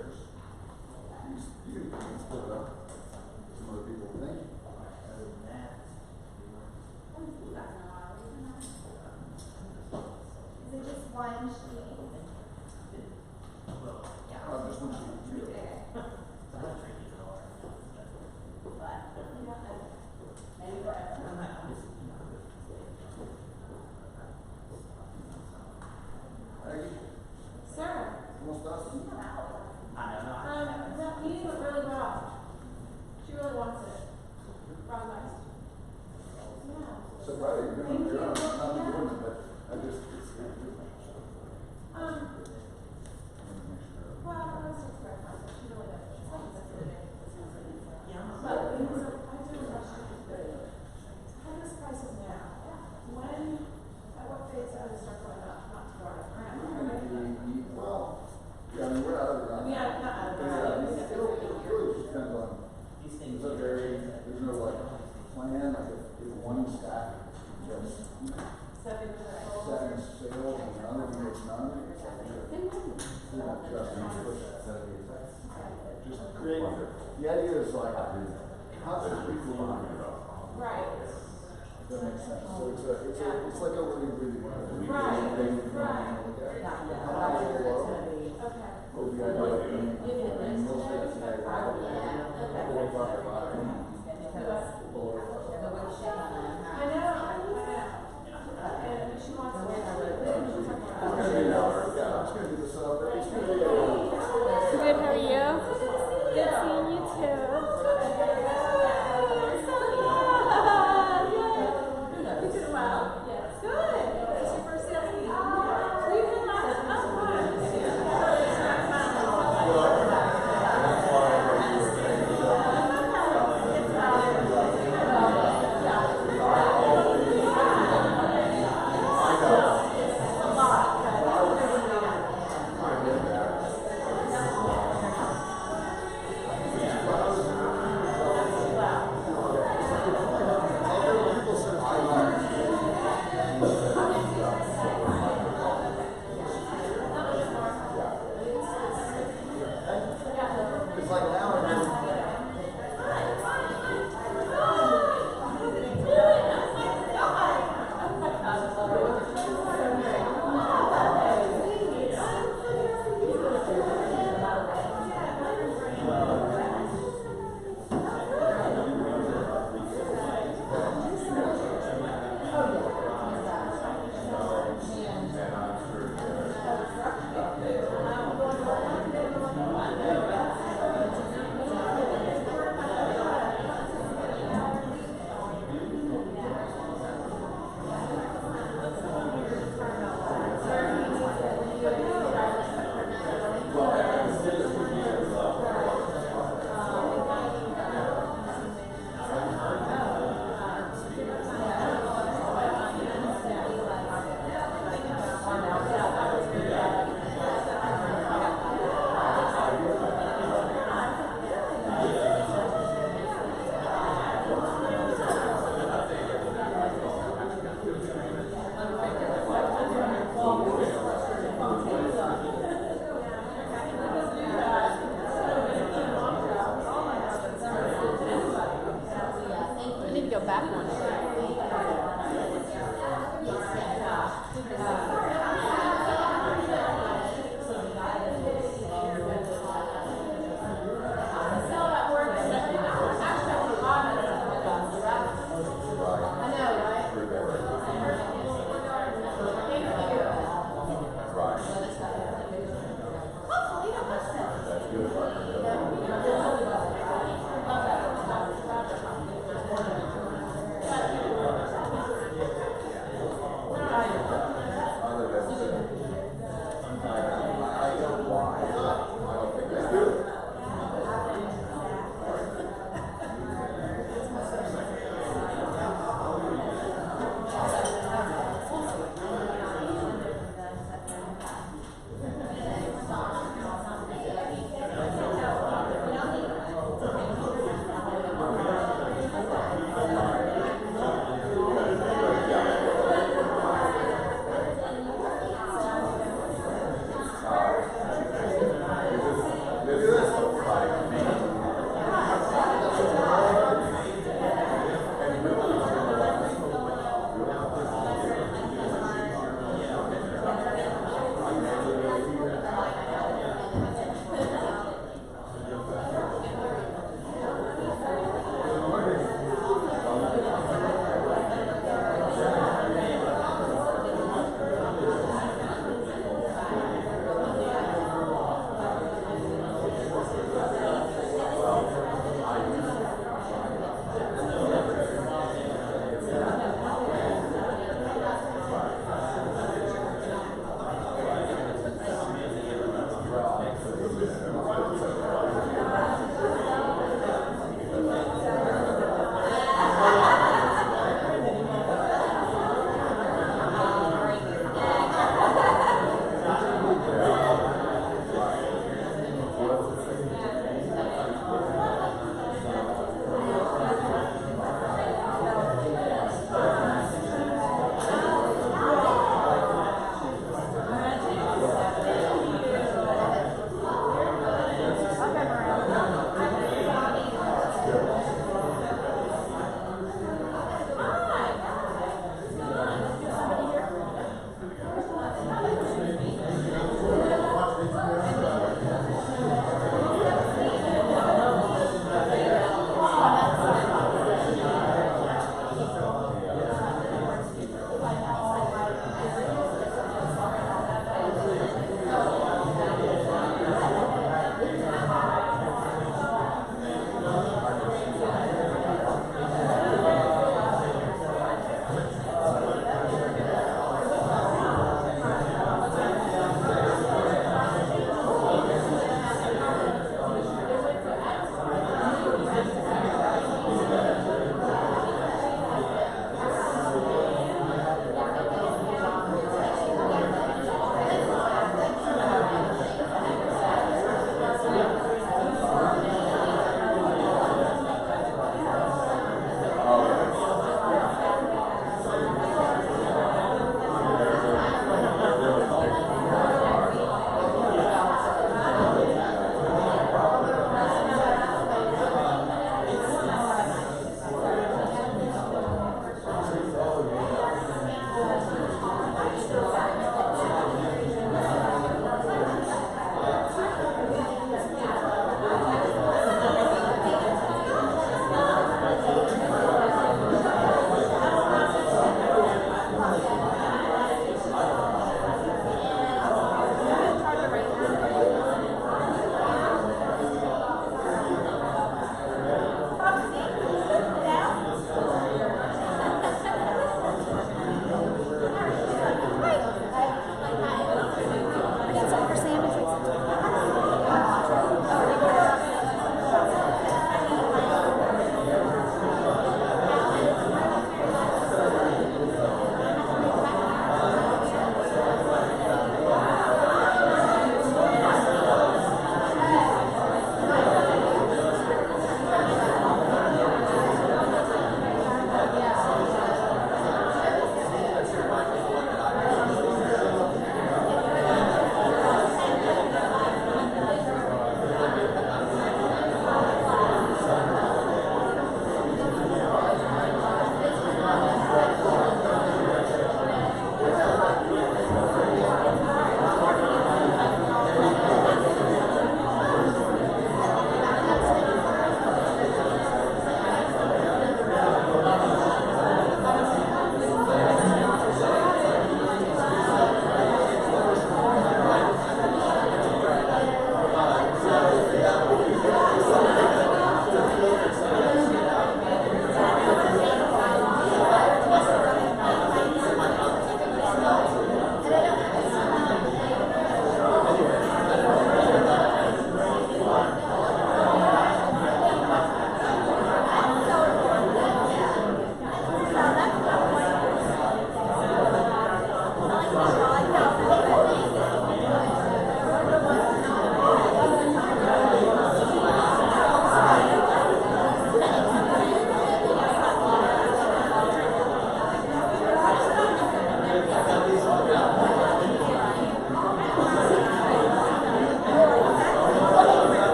chairs. You can split it up. Some other people think. Other than that, Is it just one sheet? well, yeah. Just one sheet. Okay. I'm not tricky at all. But, you don't know. Maybe forever. I'm not, I'm just, you know, Aggie, Sir, almost done. you come out. I know, no, That meeting went really well. She really wants it. Progress. Yeah. So, Friday, you're Thank you. not doing it, Yeah. but I just, it's Well, I was just very fun. She really does. She's like a secretary. yeah, I'm But it was a, I do a question. How does prices now? When, at what phase does it start going up? Not to go out of ground. well, yeah, I mean, we're out of the ground. Yeah, not out of the Yeah, ground. it really just depends on, these things. is there there's no like plan, like if one staff just Setting the goals. setting sales and none of it's none. Just create, the idea is like, constant reform. Right. That makes sense. So it's like a living, breathing. Right. Okay. What the idea of being, most of it's like, I know. And she wants to work with it. yeah, I'm just gonna do this up. It's gonna be Good, how are you? Good seeing you too. You did well? Yes. Good. It's your first sales meeting. We've been last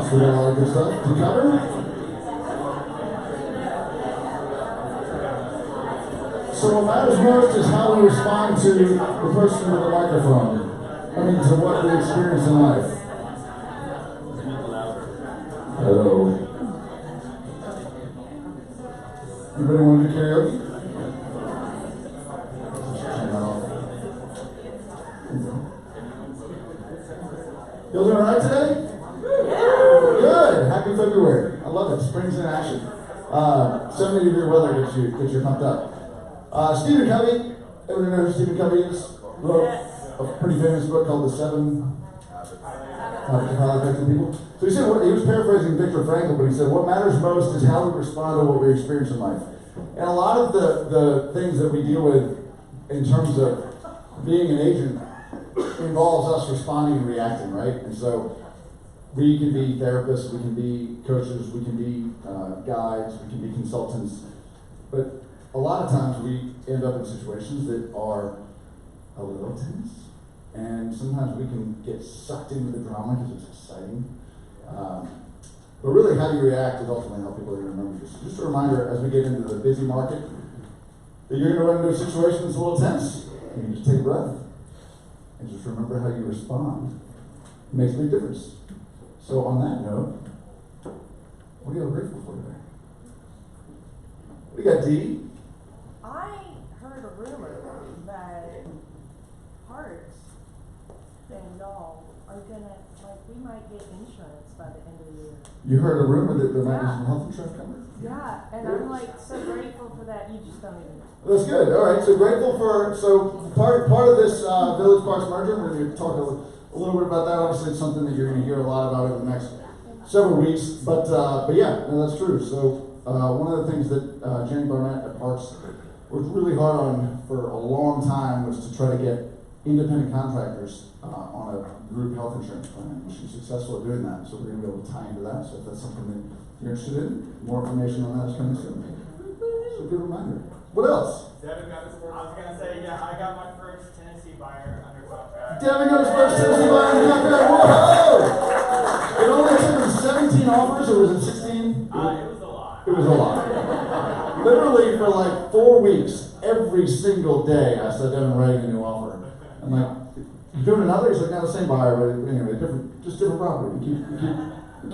So we got a lot of good stuff to cover. So what matters most is how we respond to the person with the microphone. I mean, to what we experience in life. Hello. Anybody want to do karaoke? Y'all doing alright today? Good. Happy February. I love it. Spring's in action. 70-degree weather gets you pumped up. Stephen Covey. Everybody know who Stephen Covey is? Wrote a pretty famous book called The Seven Habits of Highly Effective People. So he said, he was paraphrasing Viktor Frankl, but he said, what matters most is how we respond to what we experience in life. And a lot of the things that we deal with in terms of being an agent involves us responding and reacting, right? And so we can be therapists, we can be coaches, we can be guides, we can be consultants, but a lot of times we end up in situations that are a little tense, and sometimes we can get sucked into the drama because it's exciting. But really, how you react is ultimately how people are going to remember you. So just a reminder, as we get into the busy market, that you're going to run into a situation that's a little tense. And you just take a breath and just remember how you respond. It makes a big difference. So on that note, what are you all grateful for today? We got Dee. I heard a rumor that parts and all are gonna, like, we might get insurance by the end of the year. You heard a rumor that there might be some health insurance coming? Yeah, and I'm like so grateful for that. You just don't even know. That's good. All right. So grateful for part of this Village Parks merger. We're going to talk a little bit about that. Obviously, it's something that you're going to hear a lot about over the next several weeks. But yeah, no, that's true. So one of the things that Jenny Barnett at Parks worked really hard on for a long time was to try to get independent contractors on a group health insurance plan. She's successful at doing that. So we're going to be able to tie into that. So if that's something that you're interested in, more information on that is coming soon. So good reminder. What else? Devin got his first. I was gonna say, yeah, I got my first Tennessee buyer under contract. Devin got his first Tennessee buyer under contract. Whoa! It only took him 17 offers, or was it 16? It was a lot. It was a lot. Literally for like 4 weeks, every single day, I saw Devin writing a new offer. I'm like, you doing another? He's like, no, the same buyer, but anyway, different property.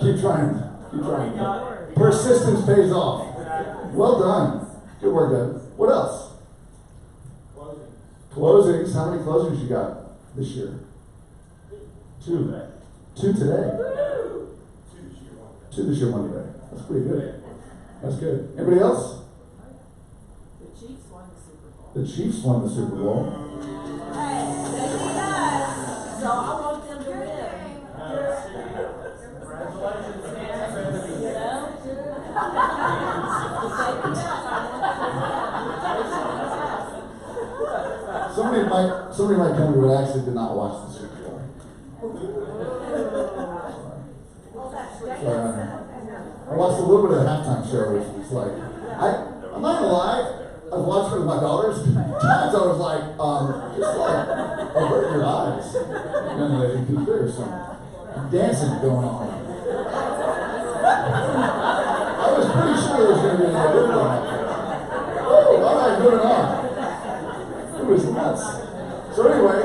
Keep trying. Keep trying. Persistence pays off. Well done. Good work, Devin. What else? Closings. How many closings you got this year? 2. 2 today. 2 this year, 1 today. That's pretty good. That's good. Anybody else? The Chiefs won the Super Bowl. The Chiefs won the Super Bowl. So I want them to win. Somebody might tell me but I actually did not watch the Super Bowl. Sorry. I watched a little bit of the halftime show, which was like, I'm not gonna lie, I was watching it with my daughters. Times I was like, just like, avert your eyes, young lady, because there's some dancing going on. I was pretty sure there was going to be another going on. Oh, all right, moving on. It was nuts. So anyway,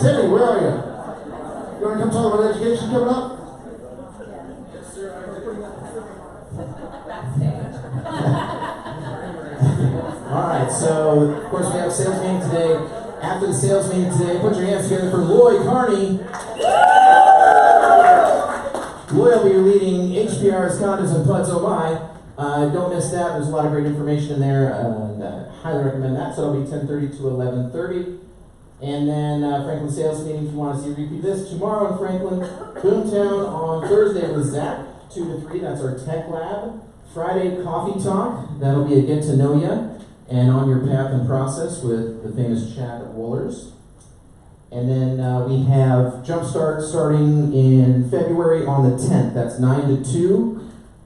Timmy, where are you? You want to come talk about education coming up? Alright, so of course we have a sales meeting today. After the sales meeting today, put your hands together for Lloyd Carney. Lloyd will be leading HPR's Condos and Puds Oh My. Don't miss that. There's a lot of great information in there, and highly recommend that. So it'll be 10:30 to 11:30. And then Franklin sales meeting, if you want to see a repeat of this, tomorrow in Franklin, Boomtown on Thursday with Zach, 2 to 3, that's our tech lab. Friday, coffee talk, that'll be a get to know ya, and on your path and process with the famous Chad Woolers. And then we have Jumpstart starting in February on the 10th, that's 9 to 2.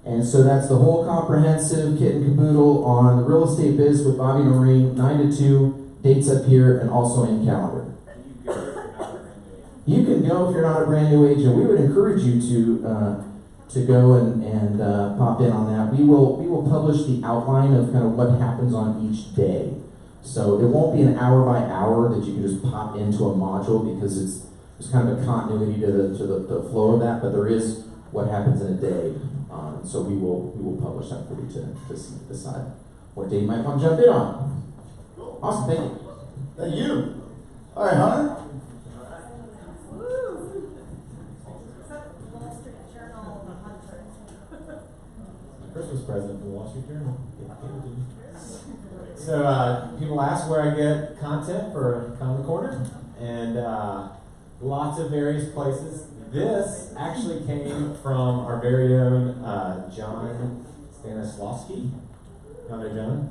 And so that's the whole comprehensive kit and caboodle on the real estate biz with Bobby Noreen, 9 to 2. Dates up here and also in calendar. You can go if you're not a brand new agent. We would encourage you to to go and pop in on that. We will publish the outline of kind of what happens on each day. So it won't be an hour by hour that you can just pop into a module, because there's kind of a continuity to the flow of that, but there is what happens in a day. So we will publish that for you to decide what day you might want to jump in on. Awesome, thank you. Thank you. All right, Hunter. Christmas present from the Wall Street Journal. So people ask where I get content for Common Corner, and lots of various places. This actually came from our very own John Stanislawski. You know John?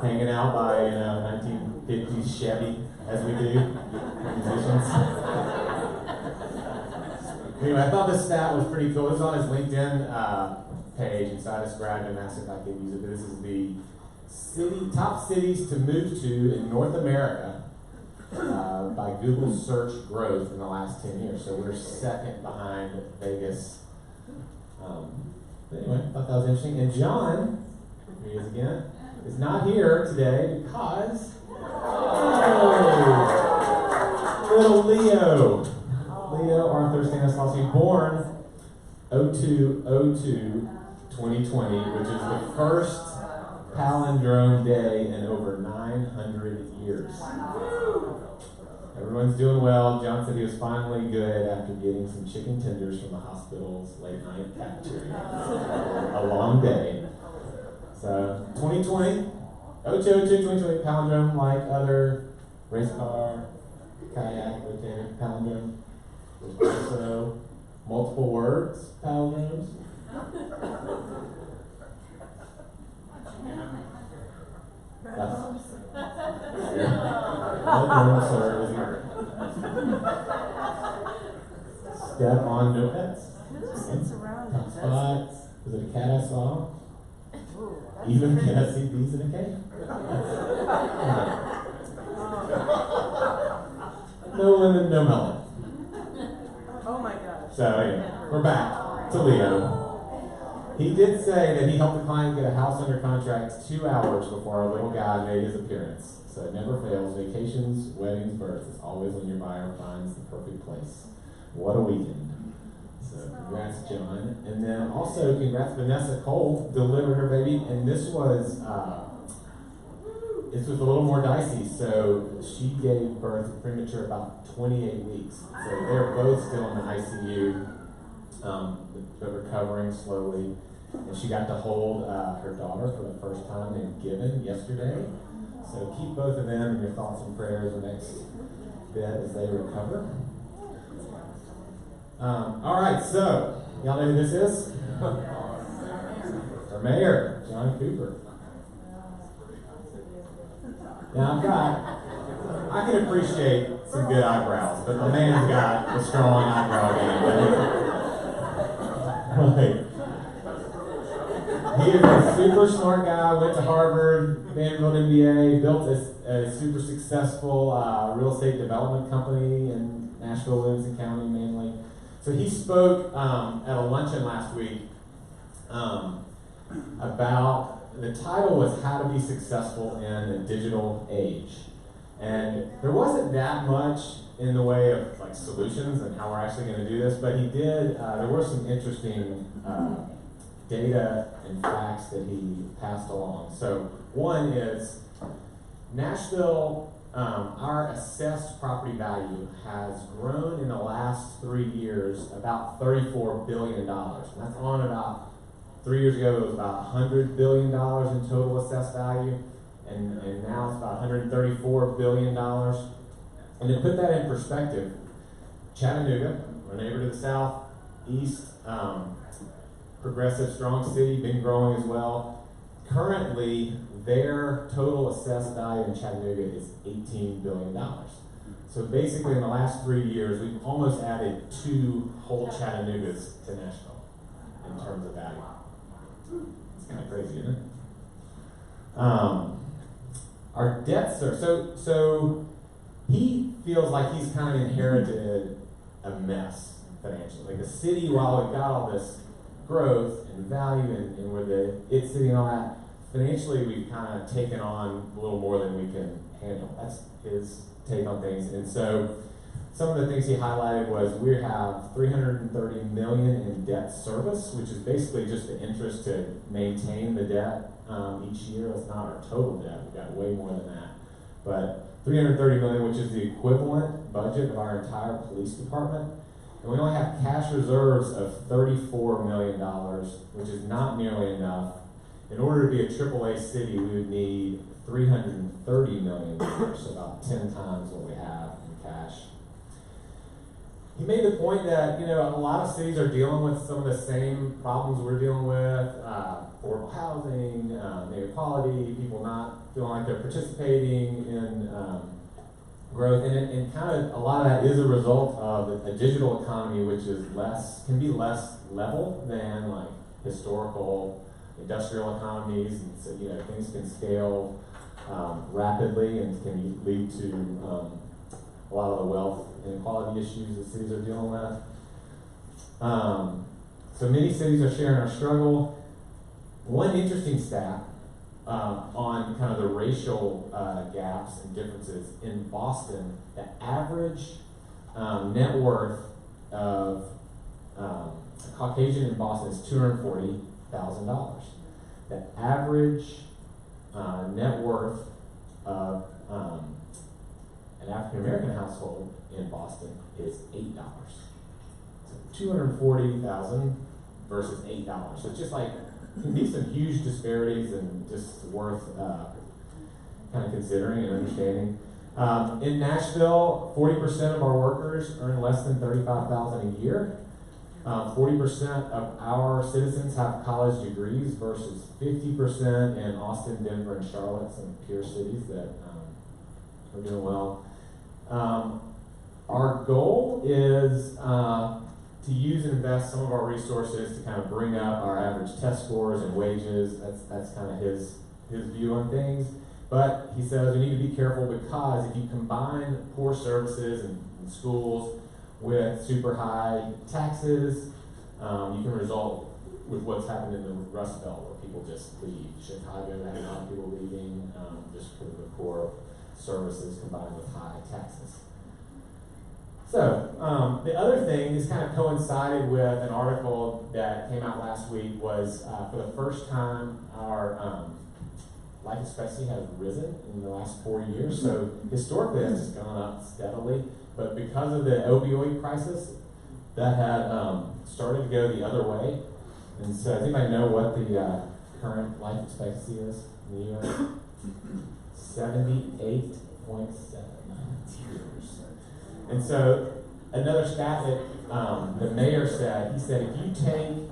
Hanging out by 1950s Chevy, as we do, musicians. Anyway, I thought this stat was pretty cool. This is on his LinkedIn page, and so I just grabbed it and asked if I could use it. But this is the top cities to move to in North America by Google search growth in the last 10 years. So we're second behind Vegas. Anyway, I thought that was interesting. And John, here he is again, is not here today because little Leo Arthur Stanislawski, born 02/02/2020, which is the first palindrome day in over 900 years. Everyone's doing well. John said he was finally good after getting some chicken tenders from the hospital's late night cafeteria. A long day. So 2020, 02/02/2020, palindrome like other race car, kayak, rotator, palindrome. There's also multiple words, palindromes. Step on notepads. Who sits around and does Spots. Is it a cat I saw? Even can I see bees in a cave? No lemon, no melon. Oh my gosh. So anyway, we're back to Leo. He did say that he helped the client get a house under contract 2 hours before our little guy made his appearance. So it never fails. Vacations, weddings, births. It's always when your buyer finds the perfect place. What a weekend. So congrats, John. And then also congrats, Vanessa Cole delivered her baby. And this was a little more dicey. So she gave birth premature about 28 weeks. So they're both still in the ICU, but recovering slowly. And she got to hold her daughter for the first time in Gibbon yesterday. So keep both of them in your thoughts and prayers the next bit as they recover. All right, so y'all know who this is? Our mayor, John Cooper. Now I can appreciate some good eyebrows, but the man's got a strong eyebrow game. Right. He is a super smart guy, went to Harvard, Vanderbilt MBA, built a super successful real estate development company in Nashville, Livingston County mainly. So he spoke at a luncheon last week about, the title was How to Be Successful in a Digital Age. And there wasn't that much in the way of like solutions and how we're actually going to do this, but he did, there were some interesting data and facts that he passed along. So one is Nashville, our assessed property value has grown in the last 3 years about $34 billion. And that's on about, 3 years ago it was about $100 billion in total assessed value, and now it's about $134 billion. And to put that in perspective, Chattanooga, our neighbor to the southeast, progressive, strong city, been growing as well. Currently, their total assessed value in Chattanooga is $18 billion. So basically, in the last 3 years, we've almost added 2 whole Chattanoogas to Nashville in terms of value. It's kind of crazy, isn't it? Our debt service. So he feels like he's kind of inherited a mess financially. Like the city, while we've got all this growth and value and where it's sitting on that, financially we've kind of taken on a little more than we can handle. That's his take on things. And so some of the things he highlighted was we have $330 million in debt service, which is basically just the interest to maintain the debt each year. That's not our total debt. We've got way more than that. But $330 million, which is the equivalent budget of our entire police department. And we only have cash reserves of $34 million, which is not nearly enough. In order to be a AAA city, we would need $330 million, so about 10 times what we have in cash. He made the point that, a lot of cities are dealing with some of the same problems we're dealing with, affordable housing, inequality, people not feeling like they're participating in growth, and kind of a lot of that is a result of a digital economy, which is can be less level than like historical industrial economies, and so things can scale rapidly and can lead to a lot of the wealth inequality issues that cities are dealing with. So many cities are sharing our struggle. One interesting stat on kind of the racial gaps and differences in Boston, the average net worth of a Caucasian in Boston is $240,000. The average net worth of an African American household in Boston is $8. So $240,000 versus $8. So it's just like can be some huge disparities and just worth kind of considering and understanding. In Nashville, 40% of our workers earn less than $35,000 a year. 40% of our citizens have college degrees versus 50% in Austin, Denver, and Charlotte, some peer cities that are doing well. Our goal is to use and invest some of our resources to kind of bring up our average test scores and wages. That's kind of his view on things. But he says we need to be careful because if you combine poor services and schools with super high taxes, you can result with what's happened in the Rust Belt where people just leave. Chicago had a lot of people leaving just because of the poor services combined with high taxes. So the other thing is kind of coincided with an article that came out last week was for the first time our life expectancy has risen in the last 4 years. So historically that's just gone up steadily, but because of the opioid crisis, that had started to go the other way. And so does anybody know what the current life expectancy is in the U.S.? 78.7 years. And so another stat that the mayor said, he said if you take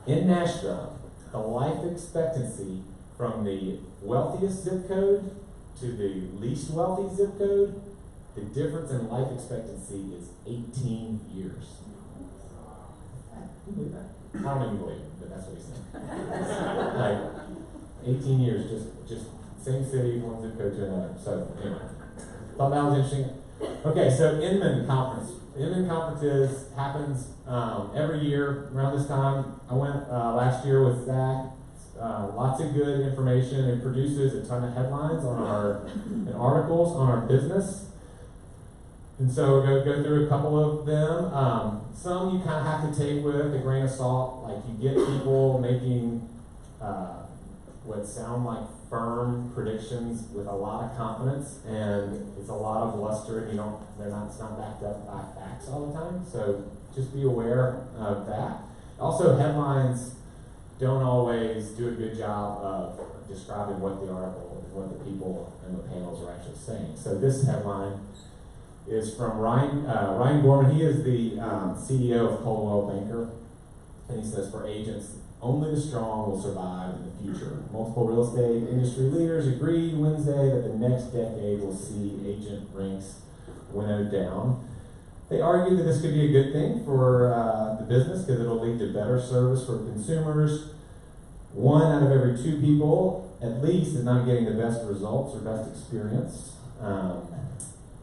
in Nashville the life expectancy from the wealthiest zip code to the least wealthy zip code, the difference in life expectancy is 18 years. Can you believe that? I don't even believe it, but that's what he said. Like 18 years, just same city, one zip code to another. So anyway, thought that was interesting. Okay, so Inman Conference. Inman Conferences happens every year around this time. I went last year with Zach. Lots of good information. It produces a ton of headlines and articles on our business. And so we'll go through a couple of them. Some you kind of have to take with a grain of salt. Like you get people making what sound like firm predictions with a lot of confidence, and it's a lot of bluster, and it's not backed up by facts all the time. So just be aware of that. Also, headlines don't always do a good job of describing what the article and what the people and the panels are actually saying. So this headline is from Ryan Gorman. He is the CEO of Coldwell Banker, and he says, for agents, only the strong will survive in the future. Multiple real estate industry leaders agreed Wednesday that the next decade will see agent ranks winnowed down. They argue that this could be a good thing for the business because it'll lead to better service for consumers. 1 out of every 2 people, at least, is not getting the best results or best experience.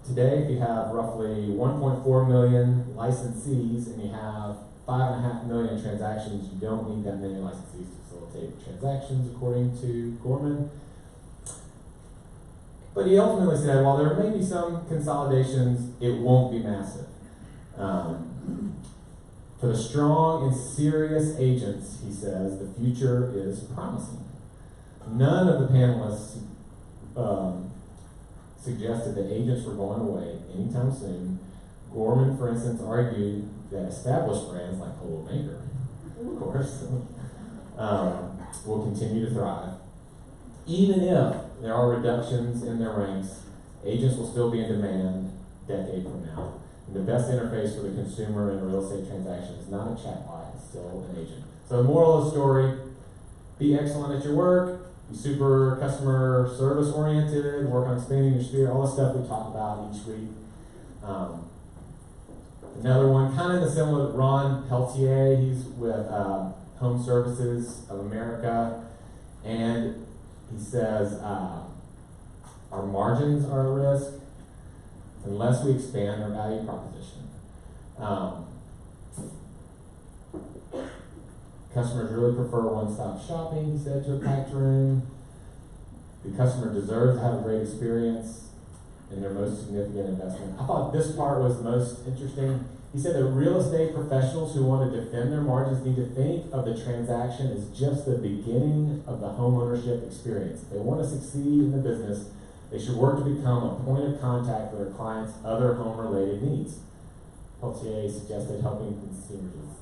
today, if you have roughly 1.4 million licensees and you have 5.5 million transactions, you don't need that many licensees to facilitate transactions, according to Gorman. But he ultimately said, while there may be some consolidations, it won't be massive. For the strong and serious agents, he says, the future is promising. None of the panelists suggested that agents were going away anytime soon. Gorman, for instance, argued that established brands like Polo Maker, of course, will continue to thrive. Even if there are reductions in their ranks, agents will still be in demand a decade from now. And the best interface for the consumer in a real estate transaction is not a chatbot, it's still an agent. So the moral of the story, be excellent at your work, be super customer service oriented, work on expanding your sphere, all the stuff we talk about each week. Another one, kind of the similar, Ron Peltier, he's with Home Services of America, and he says, our margins are at risk unless we expand our value proposition. Customers really prefer one-stop shopping, he said, to a packed room. The customer deserves to have a great experience in their most significant investment. I thought this part was most interesting. He said that real estate professionals who want to defend their margins need to think of the transaction as just the beginning of the home ownership experience. If they want to succeed in the business, they should work to become a point of contact for their clients' other home-related needs. Peltier suggested helping consumers with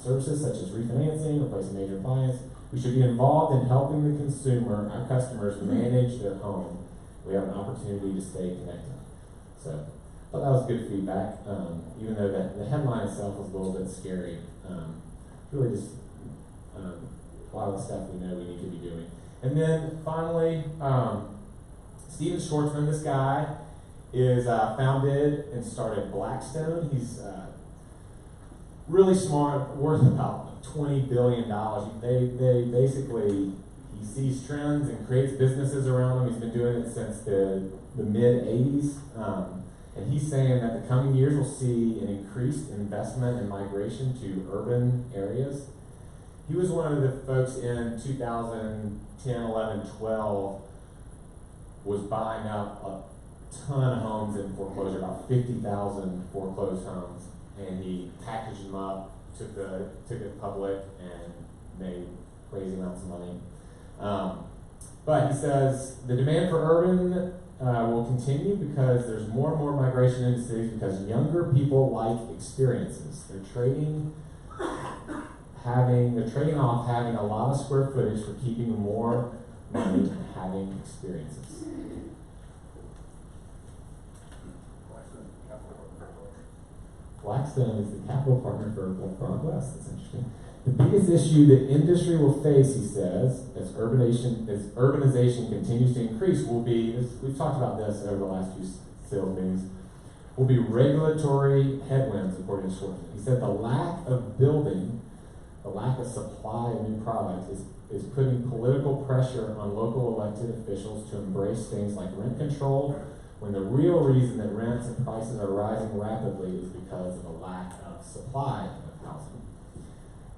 services such as refinancing, replacing major appliance. We should be involved in helping the consumer, our customers, manage their home. We have an opportunity to stay connected. So I thought that was good feedback, even though the headline itself was a little bit scary. Really just a lot of the stuff we know we need to be doing. And then finally, Steven Schwartzman, this guy, is founded and started Blackstone. He's really smart, worth about $20 billion. They basically, he sees trends and creates businesses around them. He's been doing it since the mid-'80s. And he's saying that the coming years will see an increased investment and migration to urban areas. He was one of the folks in 2010, 11, 12, was buying up a ton of homes in foreclosure, about 50,000 foreclosed homes, and he packaged them up, took it public, and made crazy amounts of money. But he says the demand for urban will continue because there's more and more migration into cities because younger people like experiences. They're trading off having a lot of square footage for keeping more money and having experiences. Blackstone is the capital partner for Broad West. That's interesting. The biggest issue the industry will face, he says, as urbanization continues to increase, will be, we've talked about this over the last few sales meetings, will be regulatory headwinds, according to Schwartzman. He said the lack of building, the lack of supply of new products is putting political pressure on local elected officials to embrace things like rent control, when the real reason that rents and prices are rising rapidly is because of a lack of supply of housing.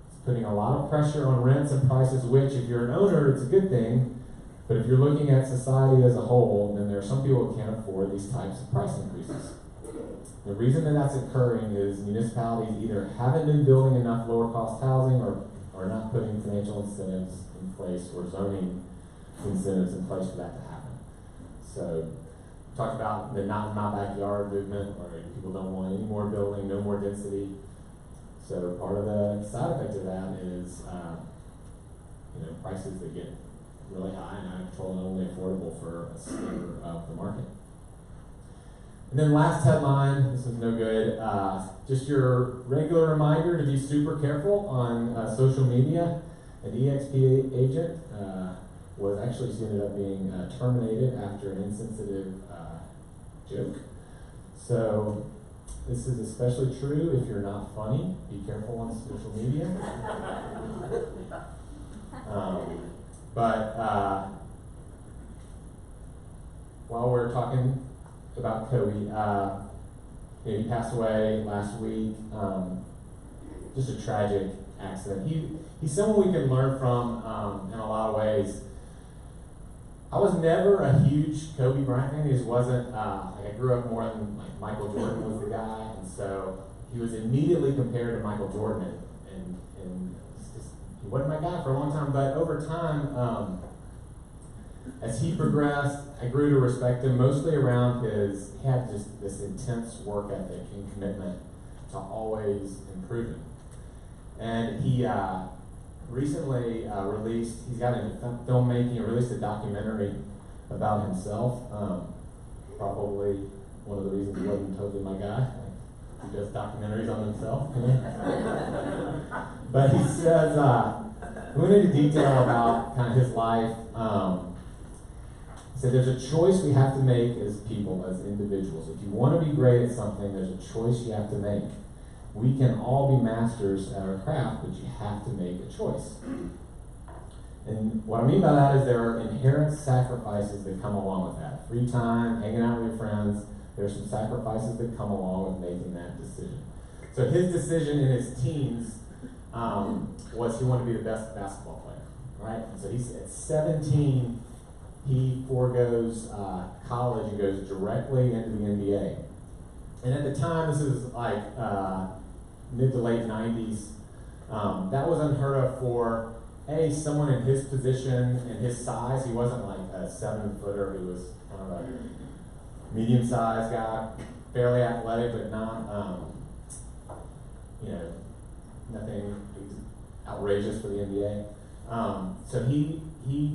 It's putting a lot of pressure on rents and prices, which, if you're an owner, it's a good thing, but if you're looking at society as a whole, then there are some people who can't afford these types of price increases. The reason that that's occurring is municipalities either haven't been building enough lower-cost housing or are not putting financial incentives in place or zoning incentives in place for that to happen. So, talked about the not in my backyard movement, where people don't want any more building, no more density. So part of the side effect of that is, prices that get really high and out of control and only affordable for a sliver of the market. And then last headline, this is no good, just your regular reminder to be super careful on social media. An EXP agent was actually, she ended up being terminated after an insensitive joke. So this is especially true if you're not funny. Be careful on social media. While we're talking about Cody, he passed away last week. Just a tragic accident. He's someone we can learn from in a lot of ways. I was never a huge Kobe Bryant fan. He just wasn't, I grew up more than like Michael Jordan was the guy, and so he was immediately compared to Michael Jordan, and he wasn't my guy for a long time, but over time, as he progressed, I grew to respect him mostly around he had just this intense work ethic and commitment to always improving. And he recently he's got into filmmaking and released a documentary about himself. Probably one of the reasons he wasn't totally my guy. He does documentaries on himself. But he says, we went into detail about kind of his life. He said there's a choice we have to make as people, as individuals. If you want to be great at something, there's a choice you have to make. We can all be masters at our craft, but you have to make a choice. And what I mean by that is there are inherent sacrifices that come along with that. Free time, hanging out with your friends, there's some sacrifices that come along with making that decision. So his decision in his teens was he wanted to be the best basketball player, right? And so he's at 17, he foregoes college and goes directly into the NBA. And at the time, this is like mid to late 90s, that was unheard of for someone in his position and his size. He wasn't like a 7-footer, he was kind of a medium-sized guy, fairly athletic, but not, nothing outrageous for the NBA. So he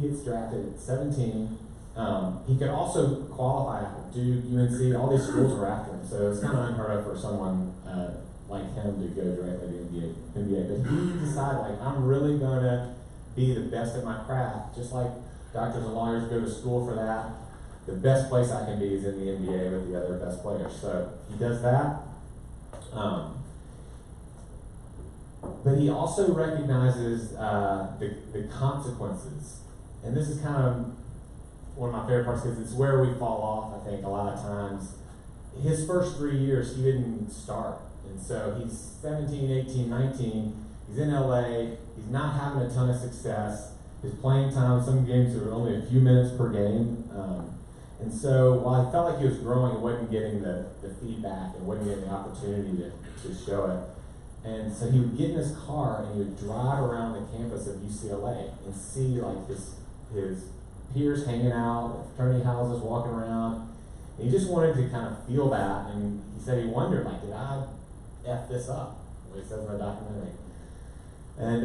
gets drafted at 17. He could also qualify for Duke, UNC, all these schools are after him. So it's kind of unheard of for someone like him to go directly to the NBA. But he decided, like, I'm really going to be the best at my craft, just like doctors and lawyers go to school for that. The best place I can be is in the NBA with the other best players. So he does that. But he also recognizes the consequences. And this is kind of one of my favorite parts because it's where we fall off, I think, a lot of times. His first 3 years, he didn't start. And so he's 17, 18, 19. He's in LA. He's not having a ton of success. His playing time, some games are only a few minutes per game. And so while I felt like he was growing, he wasn't getting the feedback and wasn't getting the opportunity to show it. And so he would get in his car and he would drive around the campus of UCLA and see like his peers hanging out, fraternity houses, walking around. And he just wanted to kind of feel that. And he said he wondered, like, did I F this up? What he says in the documentary. And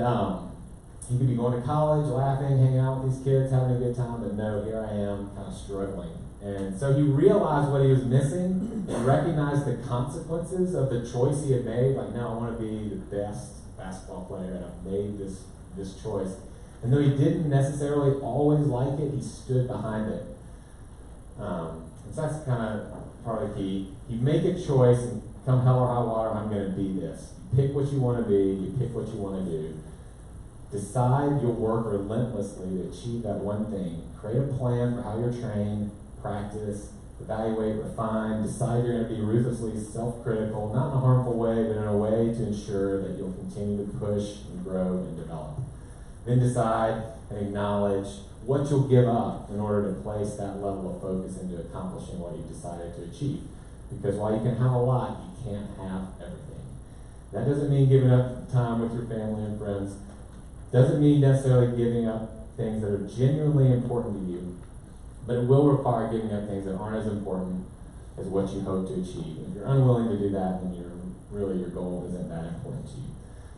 he could be going to college, laughing, hanging out with these kids, having a good time, but no, here I am, kind of struggling. And so he realized what he was missing and recognized the consequences of the choice he had made. Like, no, I want to be the best basketball player, and I've made this choice. And though he didn't necessarily always like it, he stood behind it. And so that's kind of part of the key. You make a choice, and come hell or high water, I'm going to be this. You pick what you want to be, you pick what you want to do. Decide you'll work relentlessly to achieve that one thing. Create a plan for how you're trained, practice, evaluate, refine, decide you're going to be ruthlessly self-critical, not in a harmful way, but in a way to ensure that you'll continue to push and grow and develop. Then decide and acknowledge what you'll give up in order to place that level of focus into accomplishing what you've decided to achieve. Because while you can have a lot, you can't have everything. That doesn't mean giving up time with your family and friends. Doesn't mean necessarily giving up things that are genuinely important to you, but it will require giving up things that aren't as important as what you hope to achieve. If you're unwilling to do that, then your goal isn't that important to you.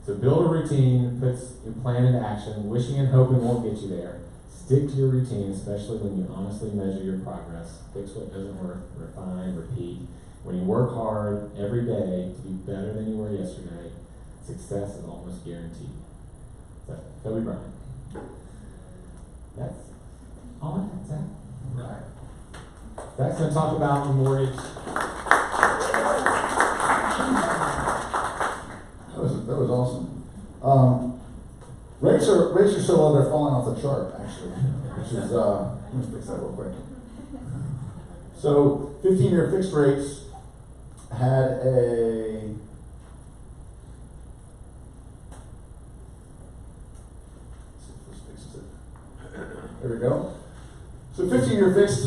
So build a routine, put your plan into action. Wishing and hoping won't get you there. Stick to your routine, especially when you honestly measure your progress. Fix what doesn't work, refine, repeat. When you work hard every day to be better than you were yesterday, success is almost guaranteed. So, Kobe Bryant. That's all I had, Zach. Right. Zach's going to talk about the mortgage. That was awesome. Rates are so low they're falling off the chart, actually. Which is, let me fix that real quick. So 15-year fixed rates had a there we go. So 15-year fixed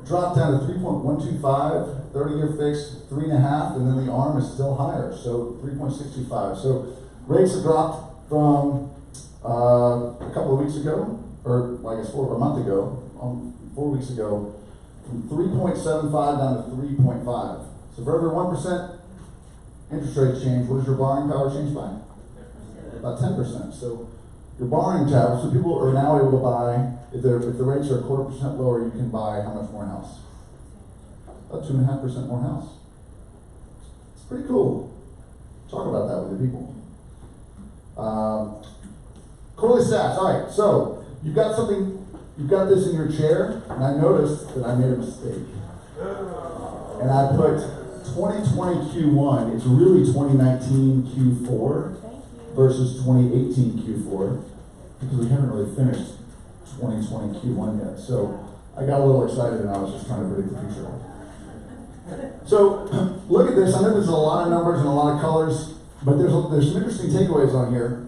dropped down to 3.125, 30-year fixed 3.5, and then the ARM is still higher, so 3.625. So rates have dropped from a couple of weeks ago, or well, I guess a month ago, 4 weeks ago, from 3.75 down to 3.5. So for every 1% interest rate change, what does your borrowing power change by? About 10%. So your borrowing power, so people are now able to buy, if the rates are 0.25% lower, you can buy how much more house? About 2.5% more house. It's pretty cool. Talk about that with your people. Quarterly stats. All right, so you've got this in your chair, and I noticed that I made a mistake. And I put 2020 Q1, it's really 2019 Q4 versus 2018 Q4, because we haven't really finished 2020 Q1 yet. So I got a little excited and I was just trying to predict the future. So look at this. I know there's a lot of numbers and a lot of colors, but there's some interesting takeaways on here.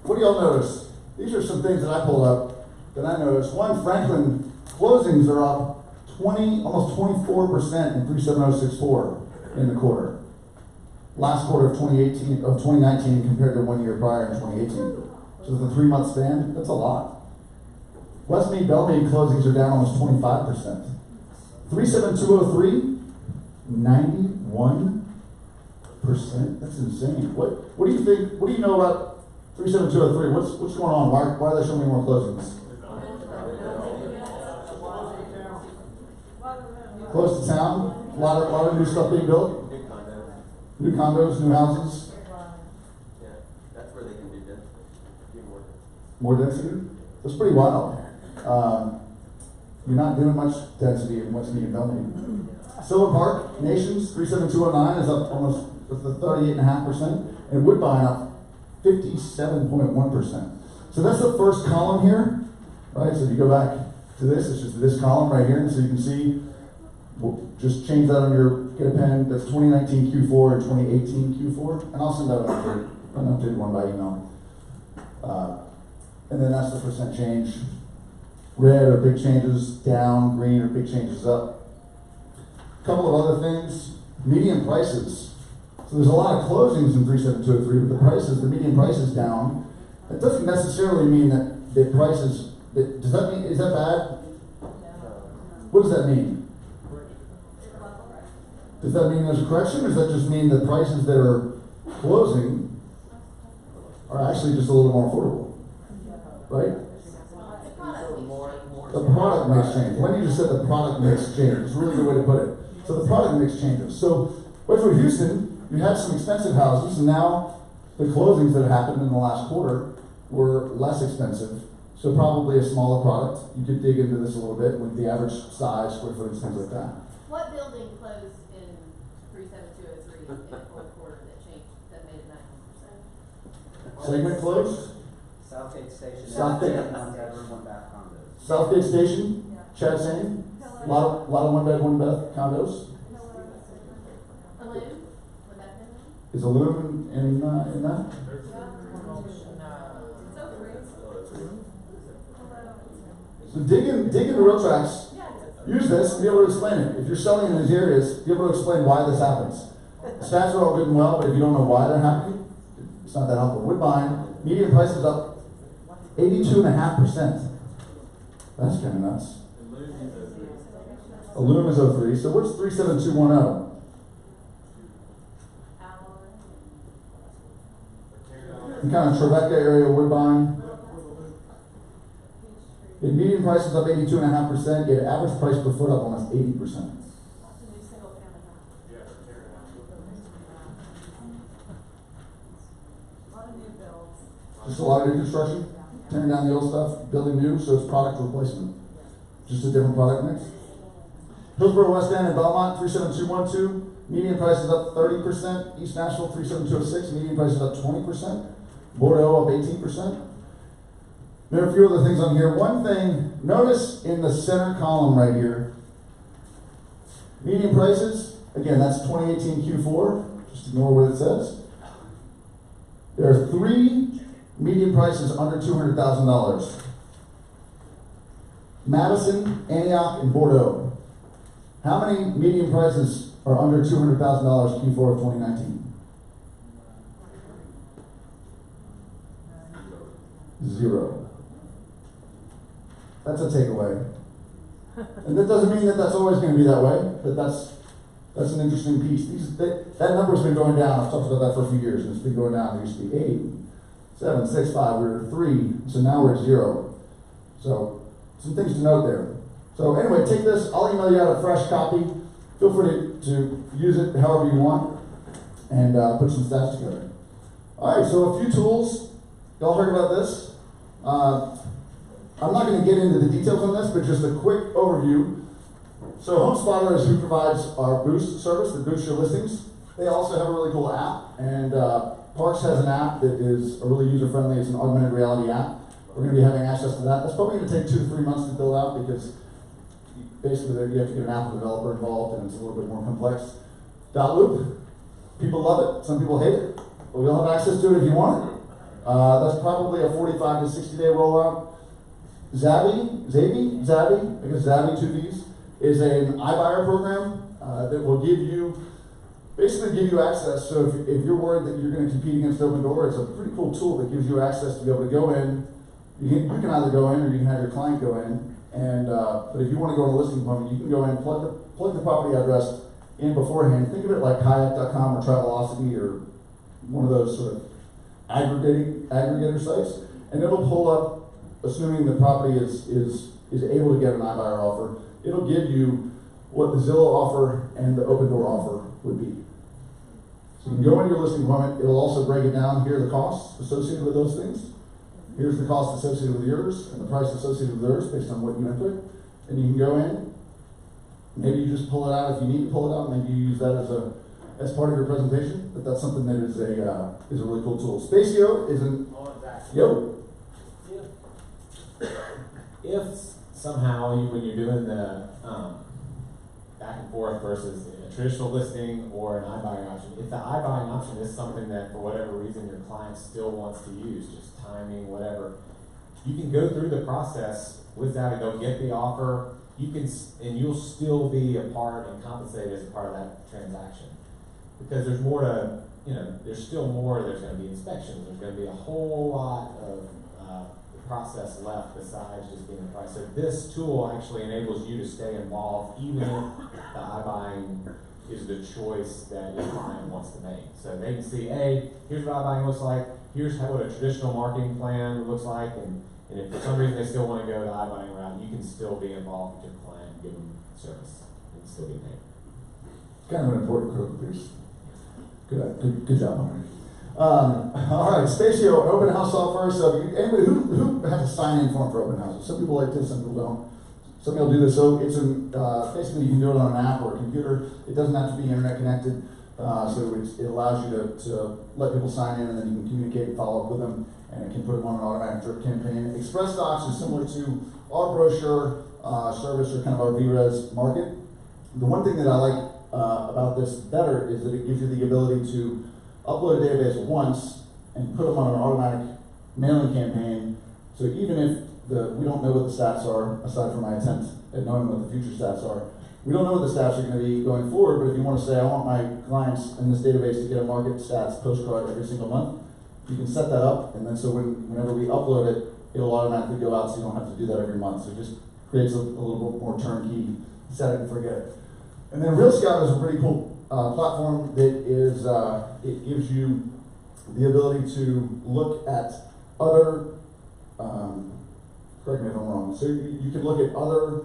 What do y'all notice? These are some things that I pulled up that I noticed. One, Franklin closings are up almost 24% in 37064 in the quarter. Last quarter of 2019 compared to 1 year prior in 2018. So the 3-month span, that's a lot. West Mead, Belmead closings are down almost 25%. 37203, 91%. That's insane. What do you think? What do you know about 37203? What's going on? Why are there so many more closings? Close to town. A lot of new stuff being built. New condos, new houses. Yeah, that's where they can do More density? That's pretty wild. You're not doing much density in West Mead and Belmead. Silver Park, Nations, 37209 is up almost 38.5%, and Woodbine up 57.1%. So that's the first column here, right? So if you go back to this, it's just this column right here, and so you can see, we'll just change that on your, get a pen, that's 2019 Q4 and 2018 Q4, and I'll send out an updated one by email. And then that's the percent change. Red are big changes down, green are big changes up. A couple of other things, median prices. So there's a lot of closings in 37203, but the median price is down. That doesn't necessarily mean that the prices, is that bad? What does that mean? Does that mean there's a correction, or does that just mean the prices that are closing are actually just a little more affordable? Right? The product mix change. When you just said the product mix change, it's a really good way to put it. So the product mix changes. So Westwood Houston, you had some expensive houses, and now the closings that happened in the last quarter were less expensive. So probably a smaller product. You could dig into this a little bit with the average size, square footage, things like that. What building closed in 37203 in the fourth quarter that changed, that made it 19%? Segment closed? Southgate Station. Southgate. 1-bedroom, 1-bath condos. Southgate Station, Chad saying, a lot of 1-bed, 1-bath condos. Illume? Would that be? Is Illume in that? So dig into real tracks. Use this and be able to explain it. If you're selling in these areas, be able to explain why this happens. Stats are all good and well, but if you don't know why they're happening, it's not that helpful. Woodbine, median price is up 82.5%. That's kind of nuts. Illume is 03. So what's 37210? In kind of Tribeca area, Woodbine. The median price is up 82.5%, yet average price per foot up almost 80%. Just a lot of new construction, tearing down the old stuff, building new, so it's product replacement. Just a different product mix. Hillsborough, West End, and Belmont, 37212. Median price is up 30%. East Nashville, 37206. Median price is up 20%. Bordeaux up 18%. There are a few other things on here. One thing, notice in the center column right here, Median prices, again, that's 2018 Q4, just ignore what it says. There are 3 median prices under $200,000. Madison, Antioch, and Bordeaux. How many median prices are under $200,000 Q4 of 2019? 0. That's a takeaway. And that doesn't mean that that's always going to be that way, but that's an interesting piece. That number's been going down. I've talked about that for a few years, and it's been going down. There used to be 8, 7, 6, 5. We were at 3, so now we're at 0. So some things to note there. So anyway, take this. I'll email you out a fresh copy. Feel free to use it however you want, and put some stats together. All right. So a few tools. Y'all heard about this? I'm not going to get into the details on this, but just a quick overview. So HomeSpotter is who provides our Boost service that boosts your listings. They also have a really cool app, and Parks has an app that is really user-friendly. It's an augmented reality app. We're going to be having access to that. That's probably going to take 2 to 3 months to build out because basically you have to get an Apple developer involved, and it's a little bit more complex. Loop, people love it. Some people hate it, but we all have access to it if you want it. That's probably a 45 to 60 day rollout. Zavi, I guess Zavi 2 V's, is an iBuyer program that will basically give you access. So if you're worried that you're going to compete against Open Door, it's a pretty cool tool that gives you access to be able to go in. You can either go in or you can have your client go in. And but if you want to go on a listing appointment, you can go in, plug the property address in beforehand. Think of it like kayak.com or Travelocity or one of those sort of aggregator sites, and it'll pull up, assuming the property is able to get an iBuyer offer. It'll give you what the Zillow offer and the Open Door offer would be. So you can go into your listing appointment. It'll also break it down. Here are the costs associated with those things. Here's the cost associated with yours and the price associated with yours based on what you input. And you can go in. Maybe you just pull it out if you need to pull it out. Maybe you use that as part of your presentation. But that's something that is a really cool tool. Spacio is an If somehow when you're doing the back and forth versus a traditional listing or an iBuying option, if the iBuying option is something that for whatever reason your client still wants to use, just timing, whatever, you can go through the process with that. They'll get the offer. And you'll still be a part and compensated as a part of that transaction, because there's more to, there's still more. There's going to be inspections. There's going to be a whole lot of process left besides just being a price. So this tool actually enables you to stay involved even if the iBuying is the choice that your client wants to make. So they can see, hey, here's what iBuying looks like, here's what a traditional marketing plan looks like, and if for some reason they still want to go the iBuying route, you can still be involved with your client, give them service, and still be paid. Kind of an important critical piece. Good job, Henry. All right, Spacio, open house software. So anybody who has a sign-in form for open houses? Some people like this, some people don't. Some people do this. So it's basically you can do it on an app or a computer. It doesn't have to be internet connected. So it allows you to let people sign in, and then you can communicate and follow up with them, and it can put them on an automatic drip campaign. Express Docs is similar to our brochure service or kind of our VRES market. The one thing that I like about this better is that it gives you the ability to upload a database once and put them on an automatic mailing campaign. So even if we don't know what the stats are, aside from my attempt at knowing what the future stats are, we don't know what the stats are going to be going forward, but if you want to say, I want my clients in this database to get a market stats postcard every single month, you can set that up, and then so whenever we upload it, it'll automatically go out, so you don't have to do that every month. So it just creates a little bit more turnkey, set it and forget it. And then Real Scout is a pretty cool platform that is, it gives you the ability to look at other, correct me if I'm wrong, so you can look at other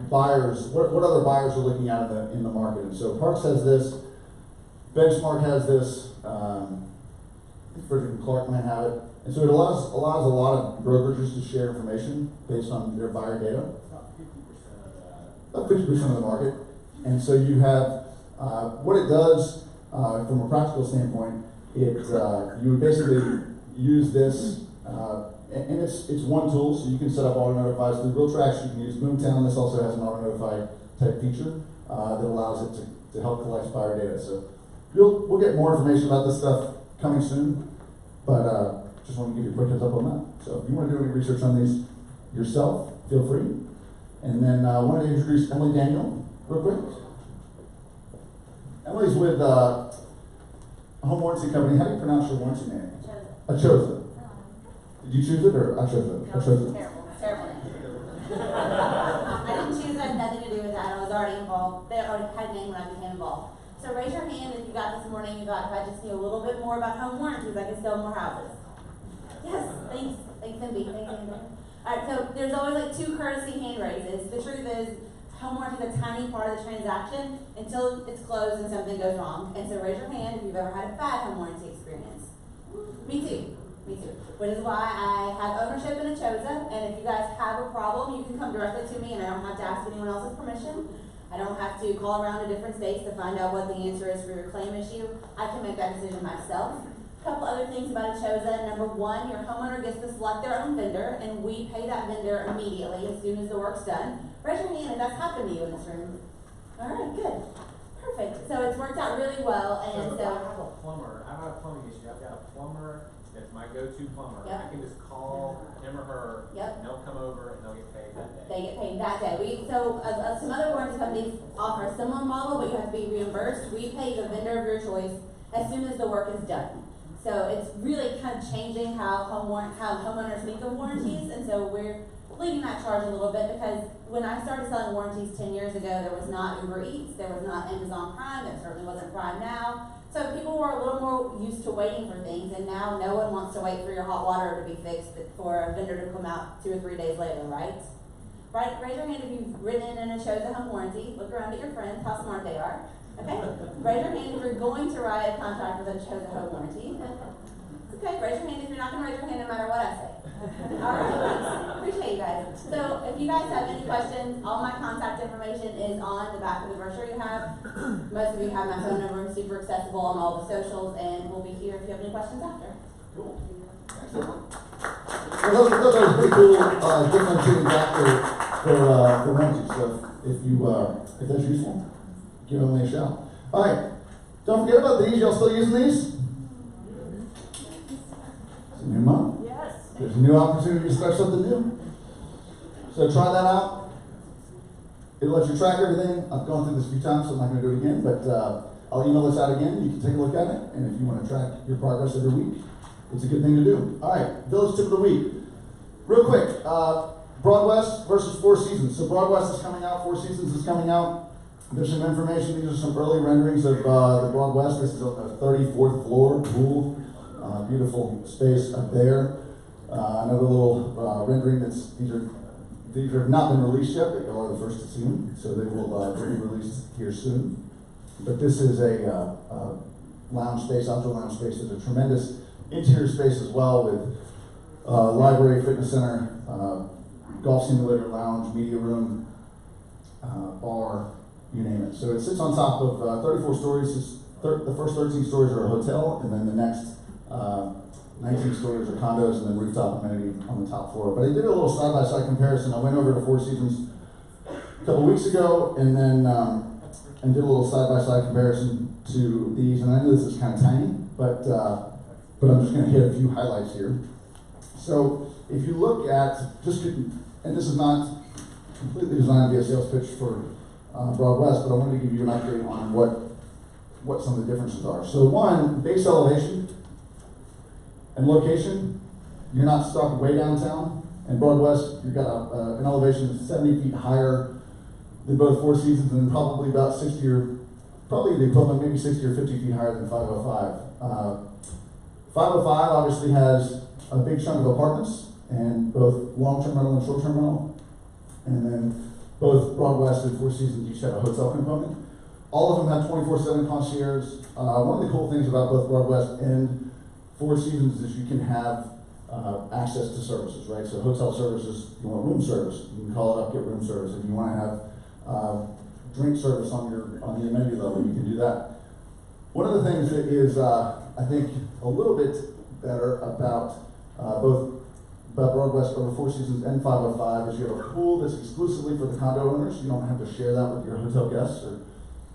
buyers, what other buyers are looking at in the market. And so Parks has this, Benchmark has this, Frederick & Clark might have it. And so it allows a lot of brokerages to share information based on their buyer data. About 50% of the market. And so you have, what it does from a practical standpoint, you would basically use this, and it's one tool, so you can set up auto notifies through RealTracks. You can use Boomtown. This also has an auto notify type feature that allows it to help collect buyer data. So we'll get more information about this stuff coming soon, but just want to give you a quick heads up on that. So if you want to do any research on these yourself, feel free. And then I wanted to introduce Emily Daniel real quick. Emily's with a home warranty company. How do you pronounce your warranty name? Achosa. Did you choose it or Achosa? Achosa. Terrible name. I didn't choose it, had nothing to do with that. I was already involved. They already had a name when I became involved. So raise your hand if you got this morning, you thought if I just knew a little bit more about home warranties, I could sell more houses. Yes, thanks. Thanks, Cindy. Thanks, Cindy. Alright, so there's always like 2 courtesy hand raises. The truth is, home warranty is a tiny part of the transaction until it's closed and something goes wrong. And so raise your hand if you've ever had a bad home warranty experience. Me too. Me too. Which is why I have ownership in Achosa, and if you guys have a problem, you can come directly to me and I don't have to ask anyone else's permission. I don't have to call around to different states to find out what the answer is for your claim issue. I can make that decision myself. A couple other things about Achosa. Number 1, your homeowner gets to select their own vendor, and we pay that vendor immediately as soon as the work's done. Raise your hand if that's happened to you in this room. Alright, good. Perfect. So it's worked out really well, and so. I have a plumber. I have a plumbing issue. I've got a plumber that's my go-to plumber. Yep. I can just call him or her. Yep. And they'll come over and they'll get paid that day. They get paid that day. Some other warranty companies offer a similar model, but you have to be reimbursed. We pay the vendor of your choice as soon as the work is done. So it's really kind of changing how homeowners think of warranties, and so we're leading that charge a little bit because when I started selling warranties 10 years ago, there was not Uber Eats, there was not Amazon Prime, there certainly wasn't Prime Now. So people were a little more used to waiting for things, and now no one wants to wait for your hot water to be fixed for a vendor to come out 2 or 3 days later, right? Right? Raise your hand if you've written in and chose a home warranty. Look around at your friends, how smart they are. Okay? Raise your hand if you're going to write a contract with a chose a home warranty. Okay, raise your hand if you're not going to raise your hand no matter what I say. Alright, appreciate you guys. So if you guys have any questions, all my contact information is on the back of the brochure you have. Most of you have my phone number, I'm super accessible on all the socials, and we'll be here if you have any questions after. Cool. Excellent. Well, those are pretty cool differentiating factor for warranty. So if that's useful, give Emily a shout. Alright, don't forget about these. Y'all still using these? It's a new month. Yes. There's a new opportunity to start something new. So try that out. It'll let you track everything. I've gone through this a few times, so I'm not going to do it again, but I'll email this out again. You can take a look at it, and if you want to track your progress every week, it's a good thing to do. Alright, Village Tip of the Week. Real quick, Broadwest versus Four Seasons. So Broadwest is coming out, Four Seasons is coming out. There's some information. These are some early renderings of the Broadwest. This is on the 34th floor, pool. Beautiful space up there. Another little rendering these have not been released yet, but y'all are the first to see them, so they will be released here soon. But this is a lounge space, outdoor lounge space. There's a tremendous interior space as well with library, fitness center, golf simulator, lounge, media room, bar, you name it. So it sits on top of 34 stories. The first 13 stories are a hotel, and then the next 19 stories are condos, and then rooftop amenity on the top floor. But I did a little side-by-side comparison. I went over to Four Seasons a couple weeks ago, and then and did a little side-by-side comparison to these. And I know this is kind of tiny, but I'm just going to hit a few highlights here. So if you look at and this is not completely designed to be a sales pitch for Broadwest, but I wanted to give you an update on what some of the differences are. So one, base elevation and location. You're not stuck way downtown. In Broadwest, you've got an elevation that's 70 feet higher than both Four Seasons, and probably about 60 or probably the equivalent, maybe 60 or 50 feet higher than 505. 505 obviously has a big chunk of apartments, and both long-term rental and short-term rental. And then both Broadwest and Four Seasons each have a hotel component. All of them have 24/7 concierge. One of the cool things about both Broadwest and Four Seasons is you can have access to services, right? So hotel services, you want room service, you can call it up, get room service. If you want to have drink service on the amenity level, you can do that. One of the things that is, I think, a little bit better about both about Broadwest over Four Seasons and 505 is you have a pool that's exclusively for the condo owners. You don't have to share that with your hotel guests or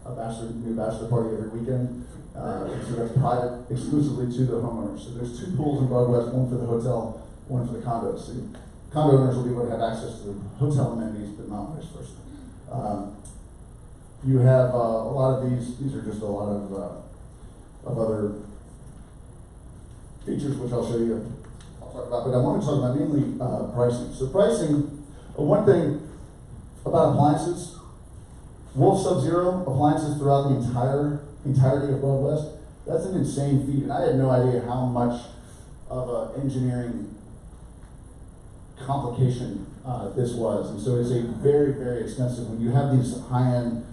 a new bachelor party every weekend. So that's private exclusively to the homeowners. So there's two pools in Broadwest, one for the hotel, one for the condos. So condo owners will be able to have access to the hotel amenities, but not vice versa. You have a lot of these are just a lot of other features which I'll show you. I'll talk about, but I want to talk about mainly pricing. So pricing, one thing about appliances, Wolf Sub-Zero appliances throughout the entirety of Broadwest, that's an insane feat, and I had no idea how much of an engineering complication this was. And so it's a very, very expensive, when you have these high-end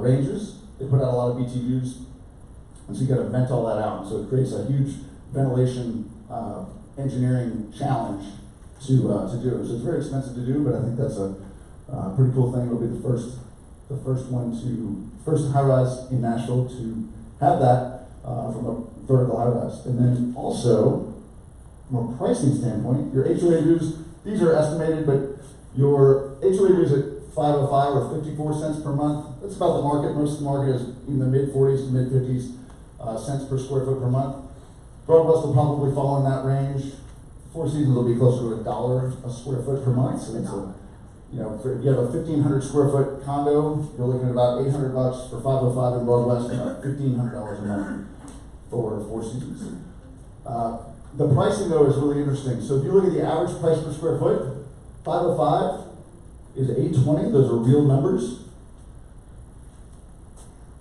ranges, they put out a lot of BTUs, and so you got to vent all that out. And so it creates a huge ventilation engineering challenge to do. So it's very expensive to do, but I think that's a pretty cool thing. It'll be the first high-rise in Nashville to have that from a vertical high-rise. And then also, from a pricing standpoint, your HOA dues, these are estimated, but your HOA dues at 505 or 54 cents per month. That's about the market. Most of the market is in the mid-40s to mid-50s cents per square foot per month. Broadwest will probably fall in that range. Four Seasons will be closer to $1 a square foot per month. So it's a, you know, if you have a 1,500 square foot condo, you're looking at about $800 for 505 in Broadwest, and about $1,500 a month for Four Seasons. The pricing though is really interesting. So if you look at the average price per square foot, 505 is $820. Those are real numbers.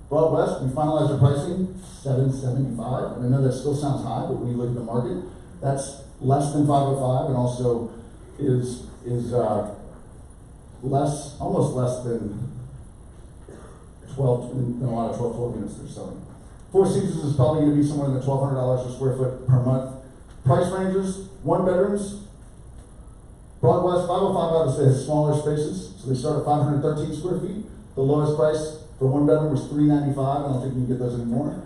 Broadwest, we finalized our pricing, $775. And I know that still sounds high, but when you look at the market, that's less than 505, and also is almost less than 12, than a lot of 12 units they're selling. Four Seasons is probably going to be somewhere in the $1,200 a square foot per month. Price ranges, one bedrooms. Broadwest, 505 obviously has smaller spaces, so they start at 513 square feet. The lowest price for one bedroom was $395. I don't think you can get those anymore.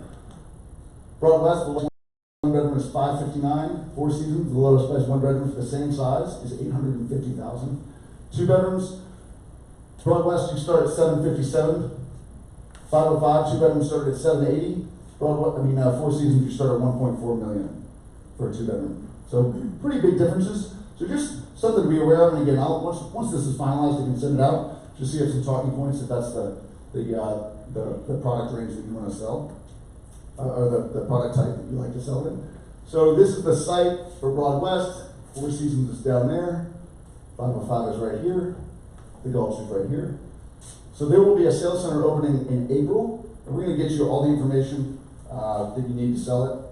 Broadwest, the lowest one bedroom is $559. Four Seasons, the lowest price one bedroom for the same size is $850,000. Two bedrooms, Broadwest, you start at $757. 505, two bedrooms start at $780. Four Seasons, you start at $1.4 million for a two bedroom. So pretty big differences. So just something to be aware of. And again, once this is finalized, I can send it out just so you have some talking points if that's the product range that you want to sell, or the product type that you like to sell in. So this is the site for Broadwest. Four Seasons is down there. 505 is right here. The Gulch is right here. So there will be a sales center opening in April, and we're going to get you all the information that you need to sell it.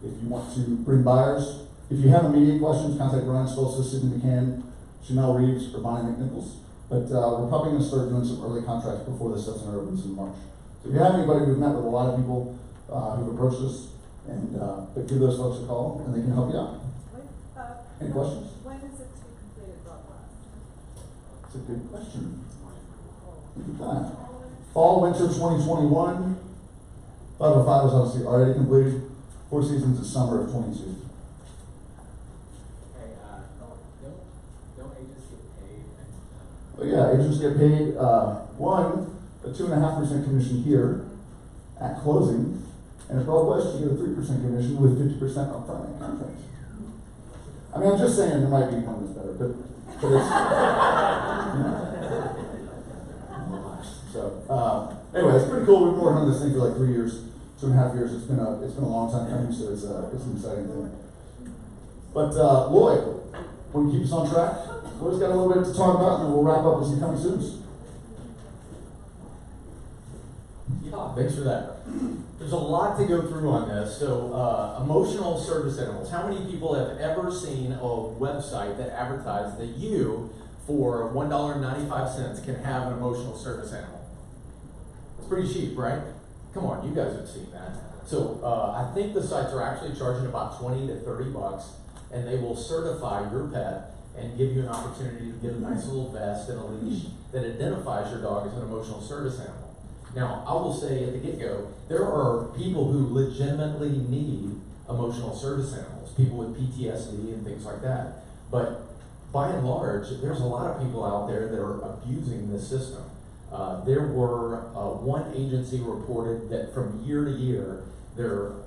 If you want to bring buyers, if you have immediate questions, contact Brian Stolzfus, Sidney McCann, Chanel Reeves, or Bonnie McNichols. But we're probably going to start doing some early contracts before the sales center opens in March. So if you have anybody, we've met with a lot of people who've approached us, and but give those folks a call, and they can help you out. Any questions? When is it to be completed, Broadwest? That's a good question. Good time. Fall, winter 2021. 505 is obviously already completed. Four Seasons is summer of 22. Hey, don't agents get paid? Oh yeah, agents get paid, a 2.5% commission here at closing, and at Broadwest you get a 3% commission with 50% upfront in contracts. I mean, I'm just saying there might be one that's better, but it's, so, anyway, it's pretty cool. We've been working on this thing for like 3 years, 2.5 years. It's been a long time coming, so it's an exciting thing. But Lloyd, want to keep us on track? Lloyd's got a little bit to talk about, and then we'll wrap up with some coming soons. Yeah, thanks for that. There's a lot to go through on this. So, emotional service animals. How many people have ever seen a website that advertised that you, for $1.95, can have an emotional service animal? It's pretty cheap, right? Come on, you guys have seen that. So, I think the sites are actually charging about $20 to $30, and they will certify your pet and give you an opportunity to get a nice little vest and a leash that identifies your dog as an emotional service animal. Now, I will say at the get-go, there are people who legitimately need emotional service animals, people with PTSD and things like that. But by and large, there's a lot of people out there that are abusing this system. There were one agency reported that from year to year,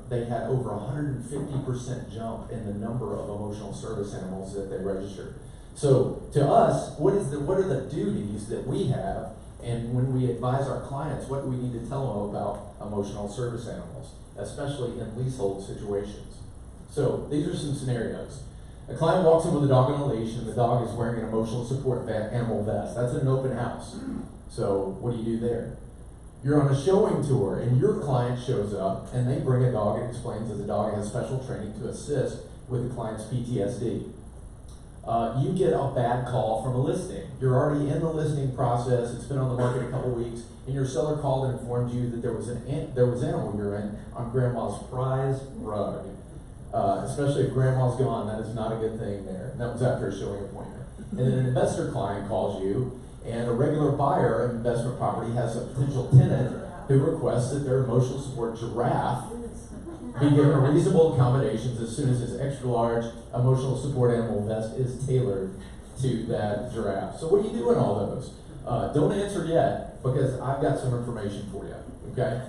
they had over 150% jump in the number of emotional service animals that they registered. So to us, what are the duties that we have, and when we advise our clients, what do we need to tell them about emotional service animals, especially in leasehold situations? So these are some scenarios. A client walks in with a dog on a leash, and the dog is wearing an emotional support animal vest. That's an open house. So what do you do there? You're on a showing tour, and your client shows up, and they bring a dog and explains that the dog has special training to assist with the client's PTSD. You get a bad call from a listing. You're already in the listing process. It's been on the market a couple weeks, and your seller called and informed you that there was animal urine on grandma's prize rug. Especially if grandma's gone, that is not a good thing there. And that was after a showing appointment. And then an investor client calls you, and a regular buyer of investment property has a potential tenant who requests that their emotional support giraffe be given reasonable accommodations as soon as his extra large emotional support animal vest is tailored to that giraffe. So what do you do in all those? Don't answer yet, because I've got some information for you, okay?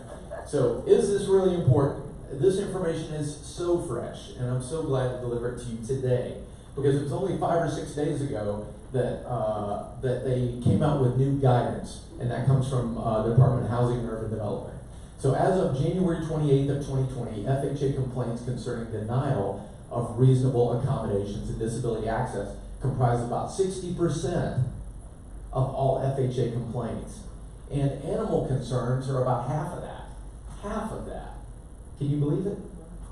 So is this really important? This information is so fresh, and I'm so glad to deliver it to you today, because it was only 5 or 6 days ago that they came out with new guidance, and that comes from the Department of Housing and Urban Development. So as of January 28th of 2020, FHA complaints concerning denial of reasonable accommodations and disability access comprise about 60% of all FHA complaints. And animal concerns are about half of that. Half of that. Can you believe it?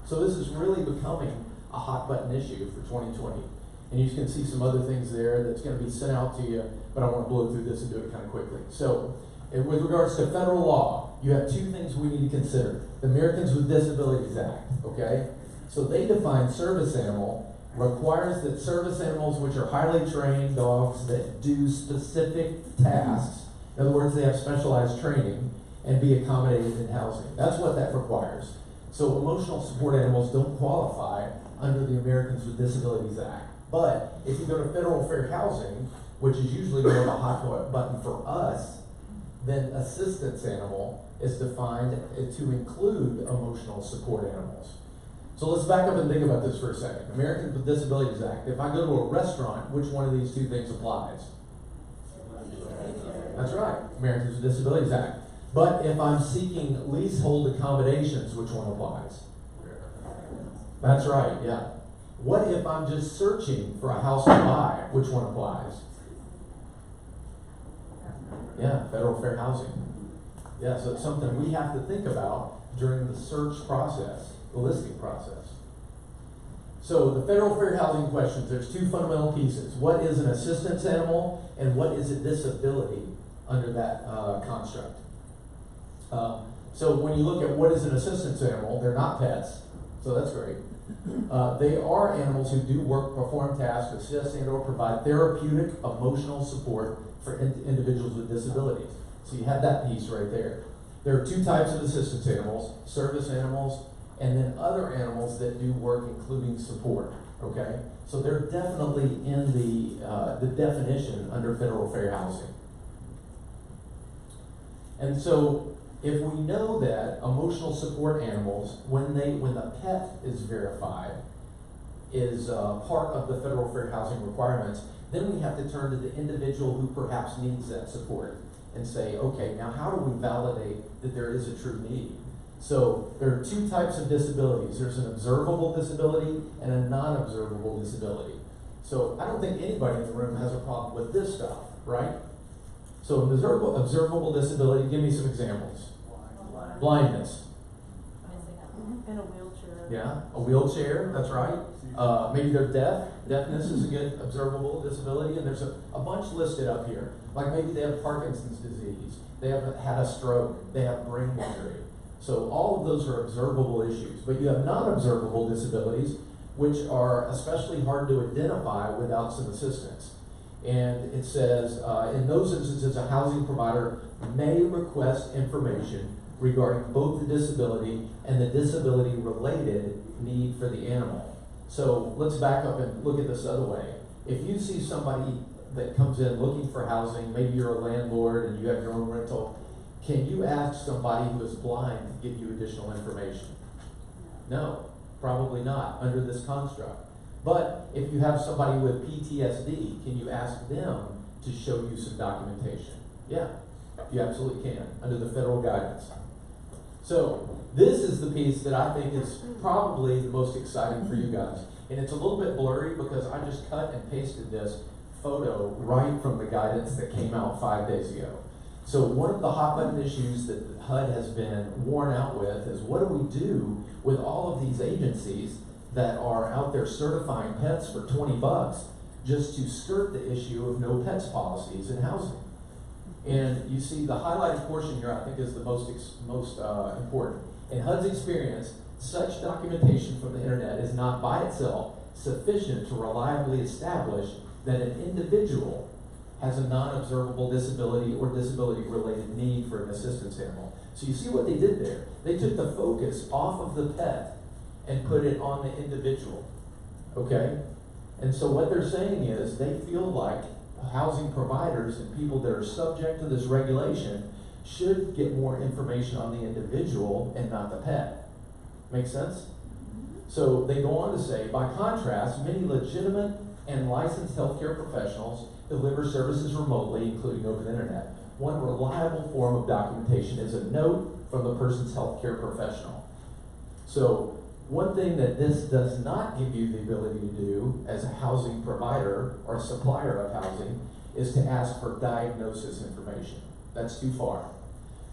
So this is really becoming a hot button issue for 2020. And you can see some other things there that's going to be sent out to you, but I want to blow through this and do it kind of quickly. So with regards to federal law, you have two things we need to consider. The Americans with Disabilities Act, okay? So they define service animal, requires that service animals, which are highly trained dogs that do specific tasks, in other words, they have specialized training, and be accommodated in housing. That's what that requires. So emotional support animals don't qualify under the Americans with Disabilities Act. But if you go to federal fair housing, which is usually more of a hot button for us, then assistance animal is defined to include emotional support animals. So let's back up and think about this for a second. Americans with Disabilities Act. If I go to a restaurant, which one of these two things applies? That's right, Americans with Disabilities Act. But if I'm seeking leasehold accommodations, which one applies? That's right, yeah. What if I'm just searching for a house to buy? Which one applies? Yeah, federal fair housing. Yeah, so it's something we have to think about during the search process, the listing process. So the federal fair housing questions, there's two fundamental pieces. What is an assistance animal, and what is a disability under that construct? So when you look at what is an assistance animal, they're not pets, so that's great. They are animals who do work, perform tasks, assist and or provide therapeutic emotional support for individuals with disabilities. So you have that piece right there. There are two types of assistance animals, service animals, and then other animals that do work including support, okay? So they're definitely in the definition under federal fair housing. And so if we know that emotional support animals, when the pet is verified, is part of the federal fair housing requirements, then we have to turn to the individual who perhaps needs that support and say, okay, now how do we validate that there is a true need? So there are two types of disabilities. There's an observable disability and a non-observable disability. So I don't think anybody in the room has a problem with this stuff, right? So an observable disability, give me some examples. Blindness. In a wheelchair. Yeah, a wheelchair, that's right. Maybe they're deaf. Deafness is a good observable disability, and there's a bunch listed up here. Like maybe they have Parkinson's disease, they have had a stroke, they have brain injury. So all of those are observable issues. But you have non-observable disabilities, which are especially hard to identify without some assistance. And it says, in those instances, a housing provider may request information regarding both the disability and the disability-related need for the animal. So let's back up and look at this other way. if you see somebody that comes in looking for housing, maybe you're a landlord and you have your own rental, can you ask somebody who is blind to give you additional information? No, probably not under this construct. But if you have somebody with PTSD, can you ask them to show you some documentation? Yeah, you absolutely can under the federal guidance. So this is the piece that I think is probably the most exciting for you guys. And it's a little bit blurry because I just cut and pasted this photo right from the guidance that came out 5 days ago. So one of the hot button issues that HUD has been worn out with is what do we do with all of these agencies that are out there certifying pets for 20 bucks just to skirt the issue of no pets policies in housing. And you see the highlighted portion here I think is the most important. In HUD's experience, such documentation from the internet is not by itself sufficient to reliably establish that an individual has a non-observable disability or disability-related need for an assistance animal. So you see what they did there? They took the focus off of the pet and put it on the individual, okay? And so what they're saying is they feel like housing providers and people that are subject to this regulation should get more information on the individual and not the pet. Make sense? So they go on to say, by contrast, many legitimate and licensed healthcare professionals deliver services remotely, including over the internet. One reliable form of documentation is a note from the person's healthcare professional. So one thing that this does not give you the ability to do as a housing provider or supplier of housing is to ask for diagnosis information. That's too far.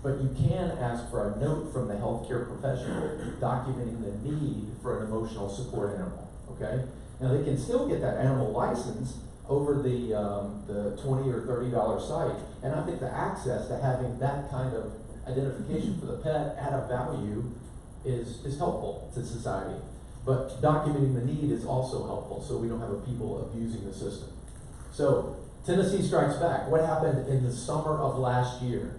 But you can ask for a note from the healthcare professional documenting the need for an emotional support animal, okay? Now they can still get that animal license over the $20 or $30 site, and I think the access to having that kind of identification for the pet at a value is helpful to society. But documenting the need is also helpful so we don't have people abusing the system. So Tennessee strikes back. What happened in the summer of last year?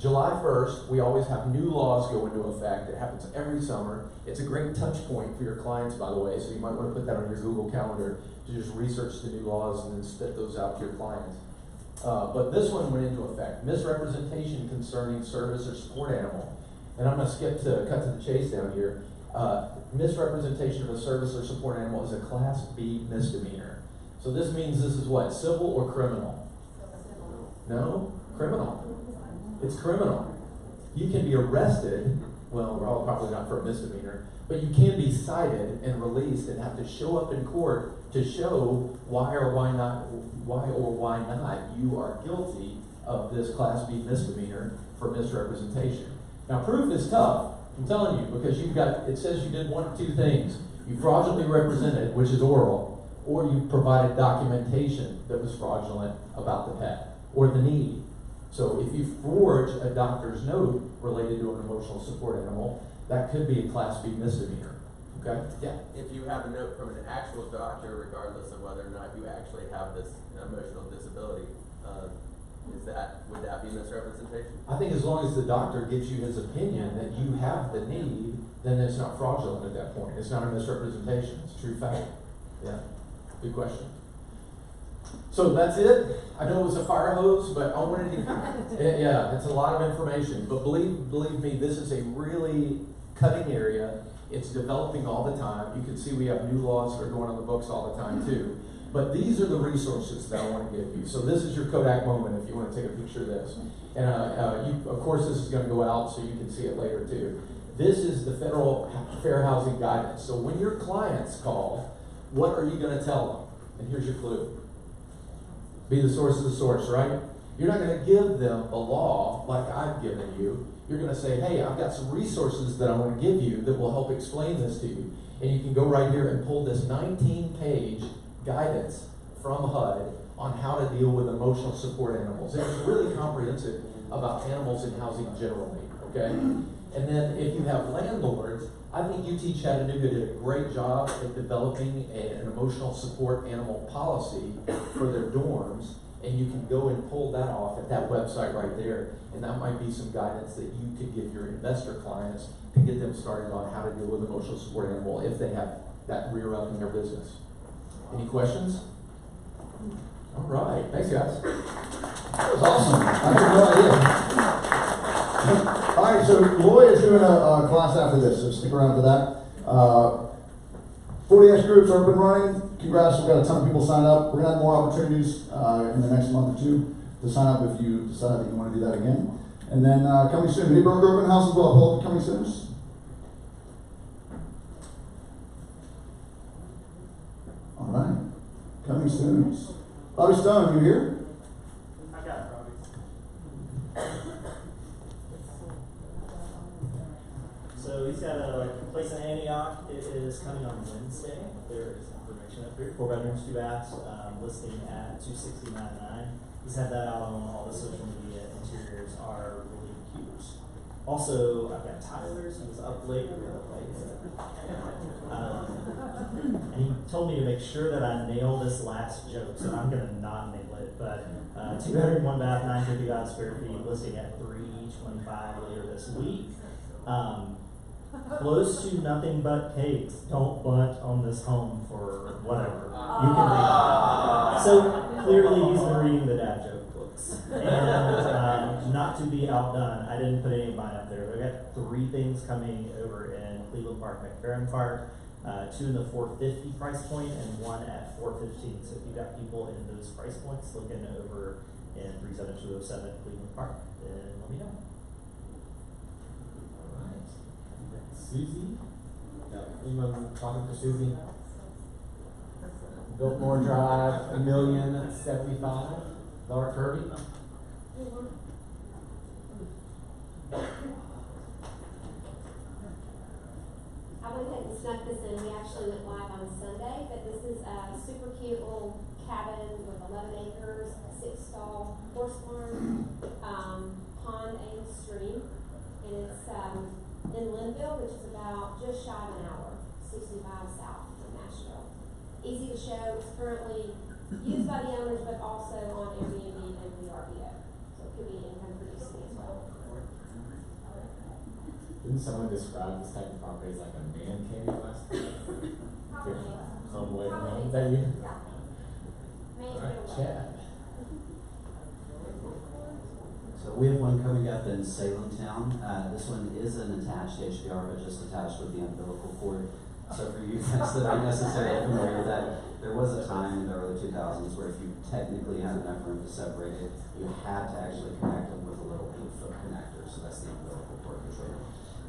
July 1st, we always have new laws go into effect. It happens every summer. It's a great touch point for your clients, by the way, so you might want to put that on your Google Calendar to just research the new laws and then spit those out to your clients. But this one went into effect. Misrepresentation concerning service or support animal. And I'm going to cut to the chase down here. Misrepresentation of a service or support animal is a Class B misdemeanor. So this means this is what, civil or criminal? No, criminal. It's criminal. You can be arrested, well, probably not for a misdemeanor, but you can be cited and released and have to show up in court to show why or why not you are guilty of this Class B misdemeanor for misrepresentation. Now, proof is tough, I'm telling you, because it says you did one of two things. You fraudulently represented, which is oral, or you provided documentation that was fraudulent about the pet or the need. So if you forge a doctor's note related to an emotional support animal, that could be a Class B misdemeanor. Okay? Yeah. If you have a note from an actual doctor, regardless of whether or not you actually have this emotional disability, would that be misrepresentation? I think as long as the doctor gives you his opinion that you have the need, then it's not fraudulent at that point. It's not a misrepresentation. It's a true fact. Yeah. Good question. So that's it. I know it was a fire hose, but I wanted to, yeah, it's a lot of information. But believe me, this is a really cutting area. It's developing all the time. You can see we have new laws that are going on the books all the time too. But these are the resources that I want to give you. So this is your Kodak moment if you want to take a picture of this. And of course, this is going to go out so you can see it later too. This is the Federal Fair Housing Guidance. So when your clients call, what are you going to tell them? And here's your clue. Be the source of the source, right? You're not going to give them a law like I've given you. You're going to say, hey, I've got some resources that I want to give you that will help explain this to you. And you can go right here and pull this 19-page guidance from HUD on how to deal with emotional support animals. And it's really comprehensive about animals in housing generally, okay? And then if you have landlords, I think UT Chattanooga did a great job at developing an emotional support animal policy for their dorms, and you can go and pull that off at that website right there, and that might be some guidance that you could give your investor clients to get them started on how to deal with emotional support animal if they have that rear up in their business. Any questions? All right, thanks guys. That was awesome. I had no idea. All right, so Lloyd is doing a class after this, so stick around for that. 40X groups are up and running. Congrats, we've got a ton of people signed up. We're gonna have more opportunities in the next month or two to sign up if you decide that you want to do that again. And then coming soon, New Broker Open House as well. Paul, coming soon. All right, coming soon. Bobby Stone, you here? I got it, Robbie. So he's got a place in Antioch. It is coming on Wednesday. There is information up here. 4 bedrooms, 2 baths, listing at $269.9. He's had that out on all the social media. Interiors are really cute. Also, I've got Tyler's. He was up late. And he told me to make sure that I nail this last joke, so I'm gonna not nail it. But 2 bedroom, 1 bath, 955 square feet, listing at $325 later this week. Close to nothing but cakes. Don't bunt on this home for whatever. You can read it. So clearly he's been reading the dad joke books. And not to be outdone, I didn't put any of mine up there. But I got 3 things coming over in Cleveland Park, McFerrin Park. 2 in the $450 price point and 1 at $415. So if you got people in those price points looking over in 37207 Cleveland Park, then let me know. Susie? Anyone talking for Susie? Biltmore Drive, $1,075,000. Laura Kirby? I went ahead and snuck this in. We actually went live on Sunday, but this is a super cute little cabin with 11 acres, a 6-stall horse barn, pond and stream, and it's in Linville, which is about just shy of an hour, 65 south of Nashville. Easy to show. It's currently used by the owners, but also on Airbnb and VRBO. So it could be income producing as well. Didn't someone describe this type of property as like a man cave last time? Some way around. Is that you? Alright, Chad. So we have one coming up in Salem Town. This one is an attached HBR, but just attached with the umbilical cord. So for you guys that aren't necessarily familiar with that, there was a time in the early 2000s where if you technically had enough room to separate it, you had to actually connect them with a little 8-foot connector. So that's the umbilical cord controller.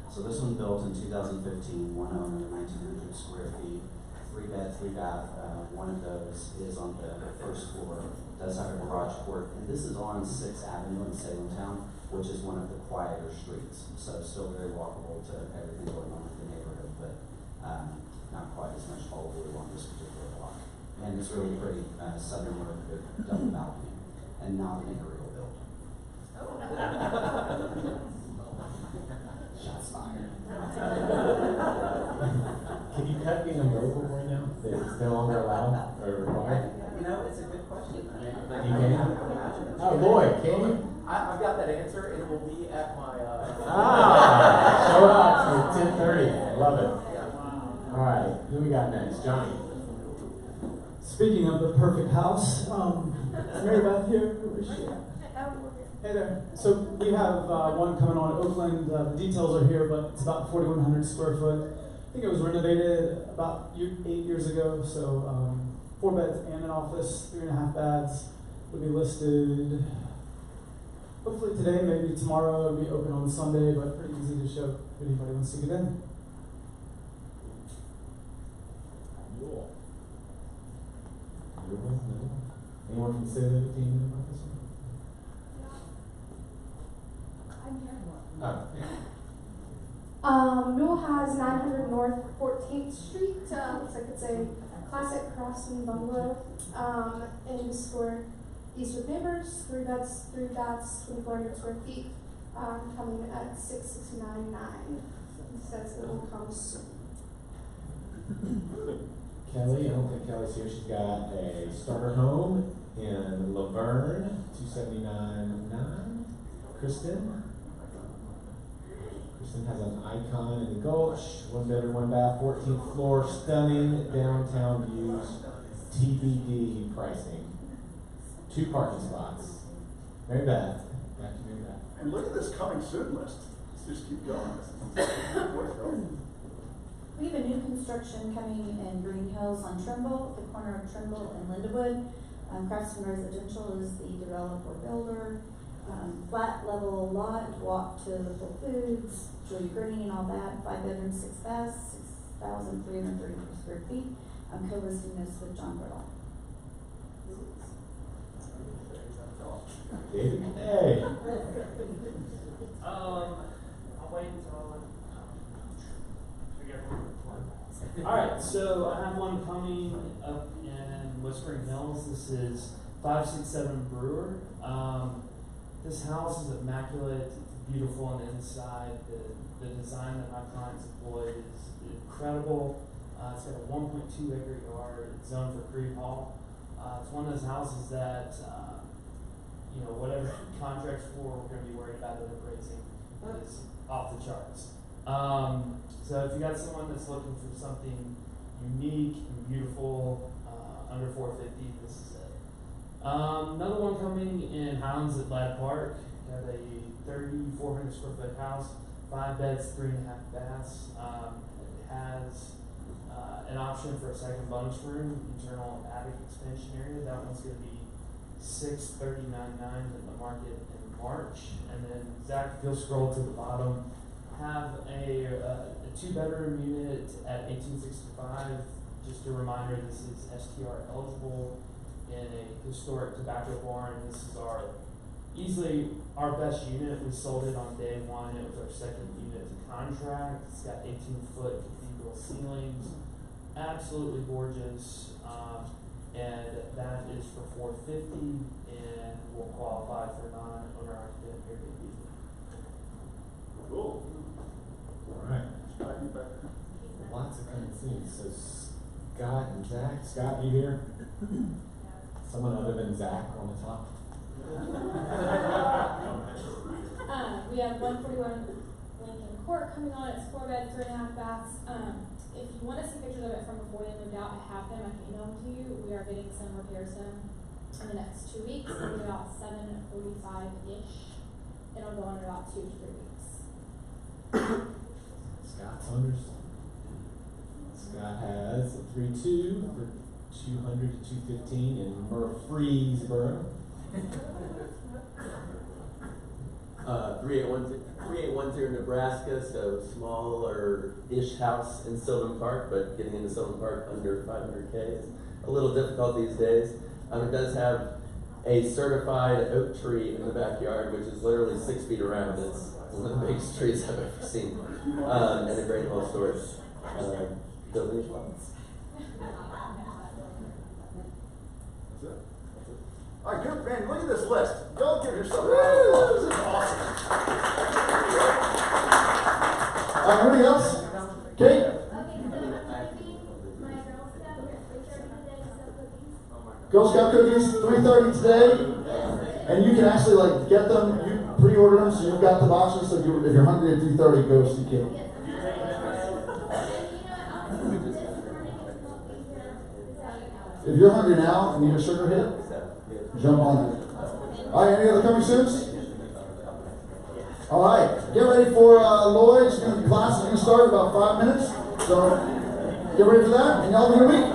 So this one built in 2015, one owner, 1,900 square feet, 3 bed, 3 bath. One of those is on the first floor. Does have a garage court, and this is on 6th Avenue in Salem Town, which is one of the quieter streets. So still very walkable to everything going on in the neighborhood, but not quite as much all the way along this particular block. And it's really pretty. Southern look, good double balcony, and not an aerial build. Shots fired. Can you cut being a mobile right now? It's no longer allowed or required? You know, it's a good question. I mean, You can? Oh, Lloyd, can you? I've got that answer. It will be at my. Show up for 10:30. Love it. All right, who we got next? Johnny. Speaking of the perfect house, is Mary Beth here? Where is she? Hey there. So we have one coming on Oakland. The details are here, but it's about 4,100 square foot. I think it was renovated about 8 years ago. So 4 beds and an office, 3.5 baths. Will be listed hopefully today, maybe tomorrow. It'll be open on Sunday, but pretty easy to show if anybody wants to get in. Cool. Anyone from Salem team about this one? Oh, yeah. Newell has 900 North 14th Street. Looks like it's a classic Craftsman bungalow in historic Eastwood neighbors. 3 beds, 3 baths, 2,400 square feet. Coming at $669.9. It says it will come soon. Kelly, I don't think Kelly's here. She's got a starter home in Laverne, $279.9. Kristen. Kristen has an icon in the Gulch, 1 bedroom, 1 bath, 14th floor, stunning downtown views, TBD pricing. 2 parking spots. Mary Beth. Back to Mary Beth. And look at this coming soon list. Let's just keep going. Where's it going? We have a new construction coming in Green Hills on Trimble, the corner of Trimble and Lindenwood. Craftsman Residential is the developer builder. Flat level lot, walk to the Whole Foods, Julia Green and all that. 5 bedrooms, 6 baths, 6,330 square feet. I'm co-listing this with John Burlock. David? Hey. I'll wait until Alright, so I have one coming up in Whispering Hills. This is 567 Brewer. This house is immaculate, it's beautiful on the inside. The design that my clients employed is incredible. It's got a 1.2 acre yard, it's zoned for Creed Hall. It's one of those houses that, whatever contracts for, we're going to be worried about it appraising. It's off the charts. So if you got someone that's looking for something unique and beautiful, under 450, this is it. Another one coming in Highlands at Ladd Park. Got a 3,400 square foot house, 5 beds, 3.5 baths. It has an option for a second bonus room, internal attic expansion area. That one's going to be $639.9 in the market in March. And then Zach, if you'll scroll to the bottom, have a 2-bedroom unit at 1865. Just a reminder, this is STR eligible in a historic tobacco barn. This is easily our best unit. We sold it on day 1. It was our second unit to contract. It's got 18-foot cathedral ceilings. Absolutely gorgeous. And that is for $450 and will qualify for non-owner occupant Airbnb. Cool. All right. Lots of good things. So Scott and Zach. Scott, you here? Someone other than Zach on the top? We have 141 Lincoln Court coming on. It's 4 beds, 3.5 baths. If you want to see pictures of it from before they moved out, I have them. I can email them to you. We are getting some repairs done in the next 2 weeks. It'll be about 7:45-ish. It'll go in about 2 to 3 weeks. Scott Saunders. Scott has a 3.2 for 200 to 215 in Murfreesboro. 3812 Nebraska, so smaller-ish house in Sylvan Park, but getting into Sylvan Park under 500K is a little difficult these days. It does have a certified oak tree in the backyard, which is literally 6 feet around. It's one of the biggest trees I've ever seen, and a great whole storage building as well. All right, good man. Look at this list. Go give yourself a round of applause. This is awesome. All right, anybody else? Kate? Girl Scout cookies, 3:30 today, and you can actually get them. You pre-order them, so you've got the boxes. So if you're hungry at 3:30, go see Kate. If you're hungry now and need a sugar hit, jump on it. All right, any other coming soons? All right, get ready for Lloyd's. Class is going to start in about 5 minutes, so get ready for that, and y'all have a good week.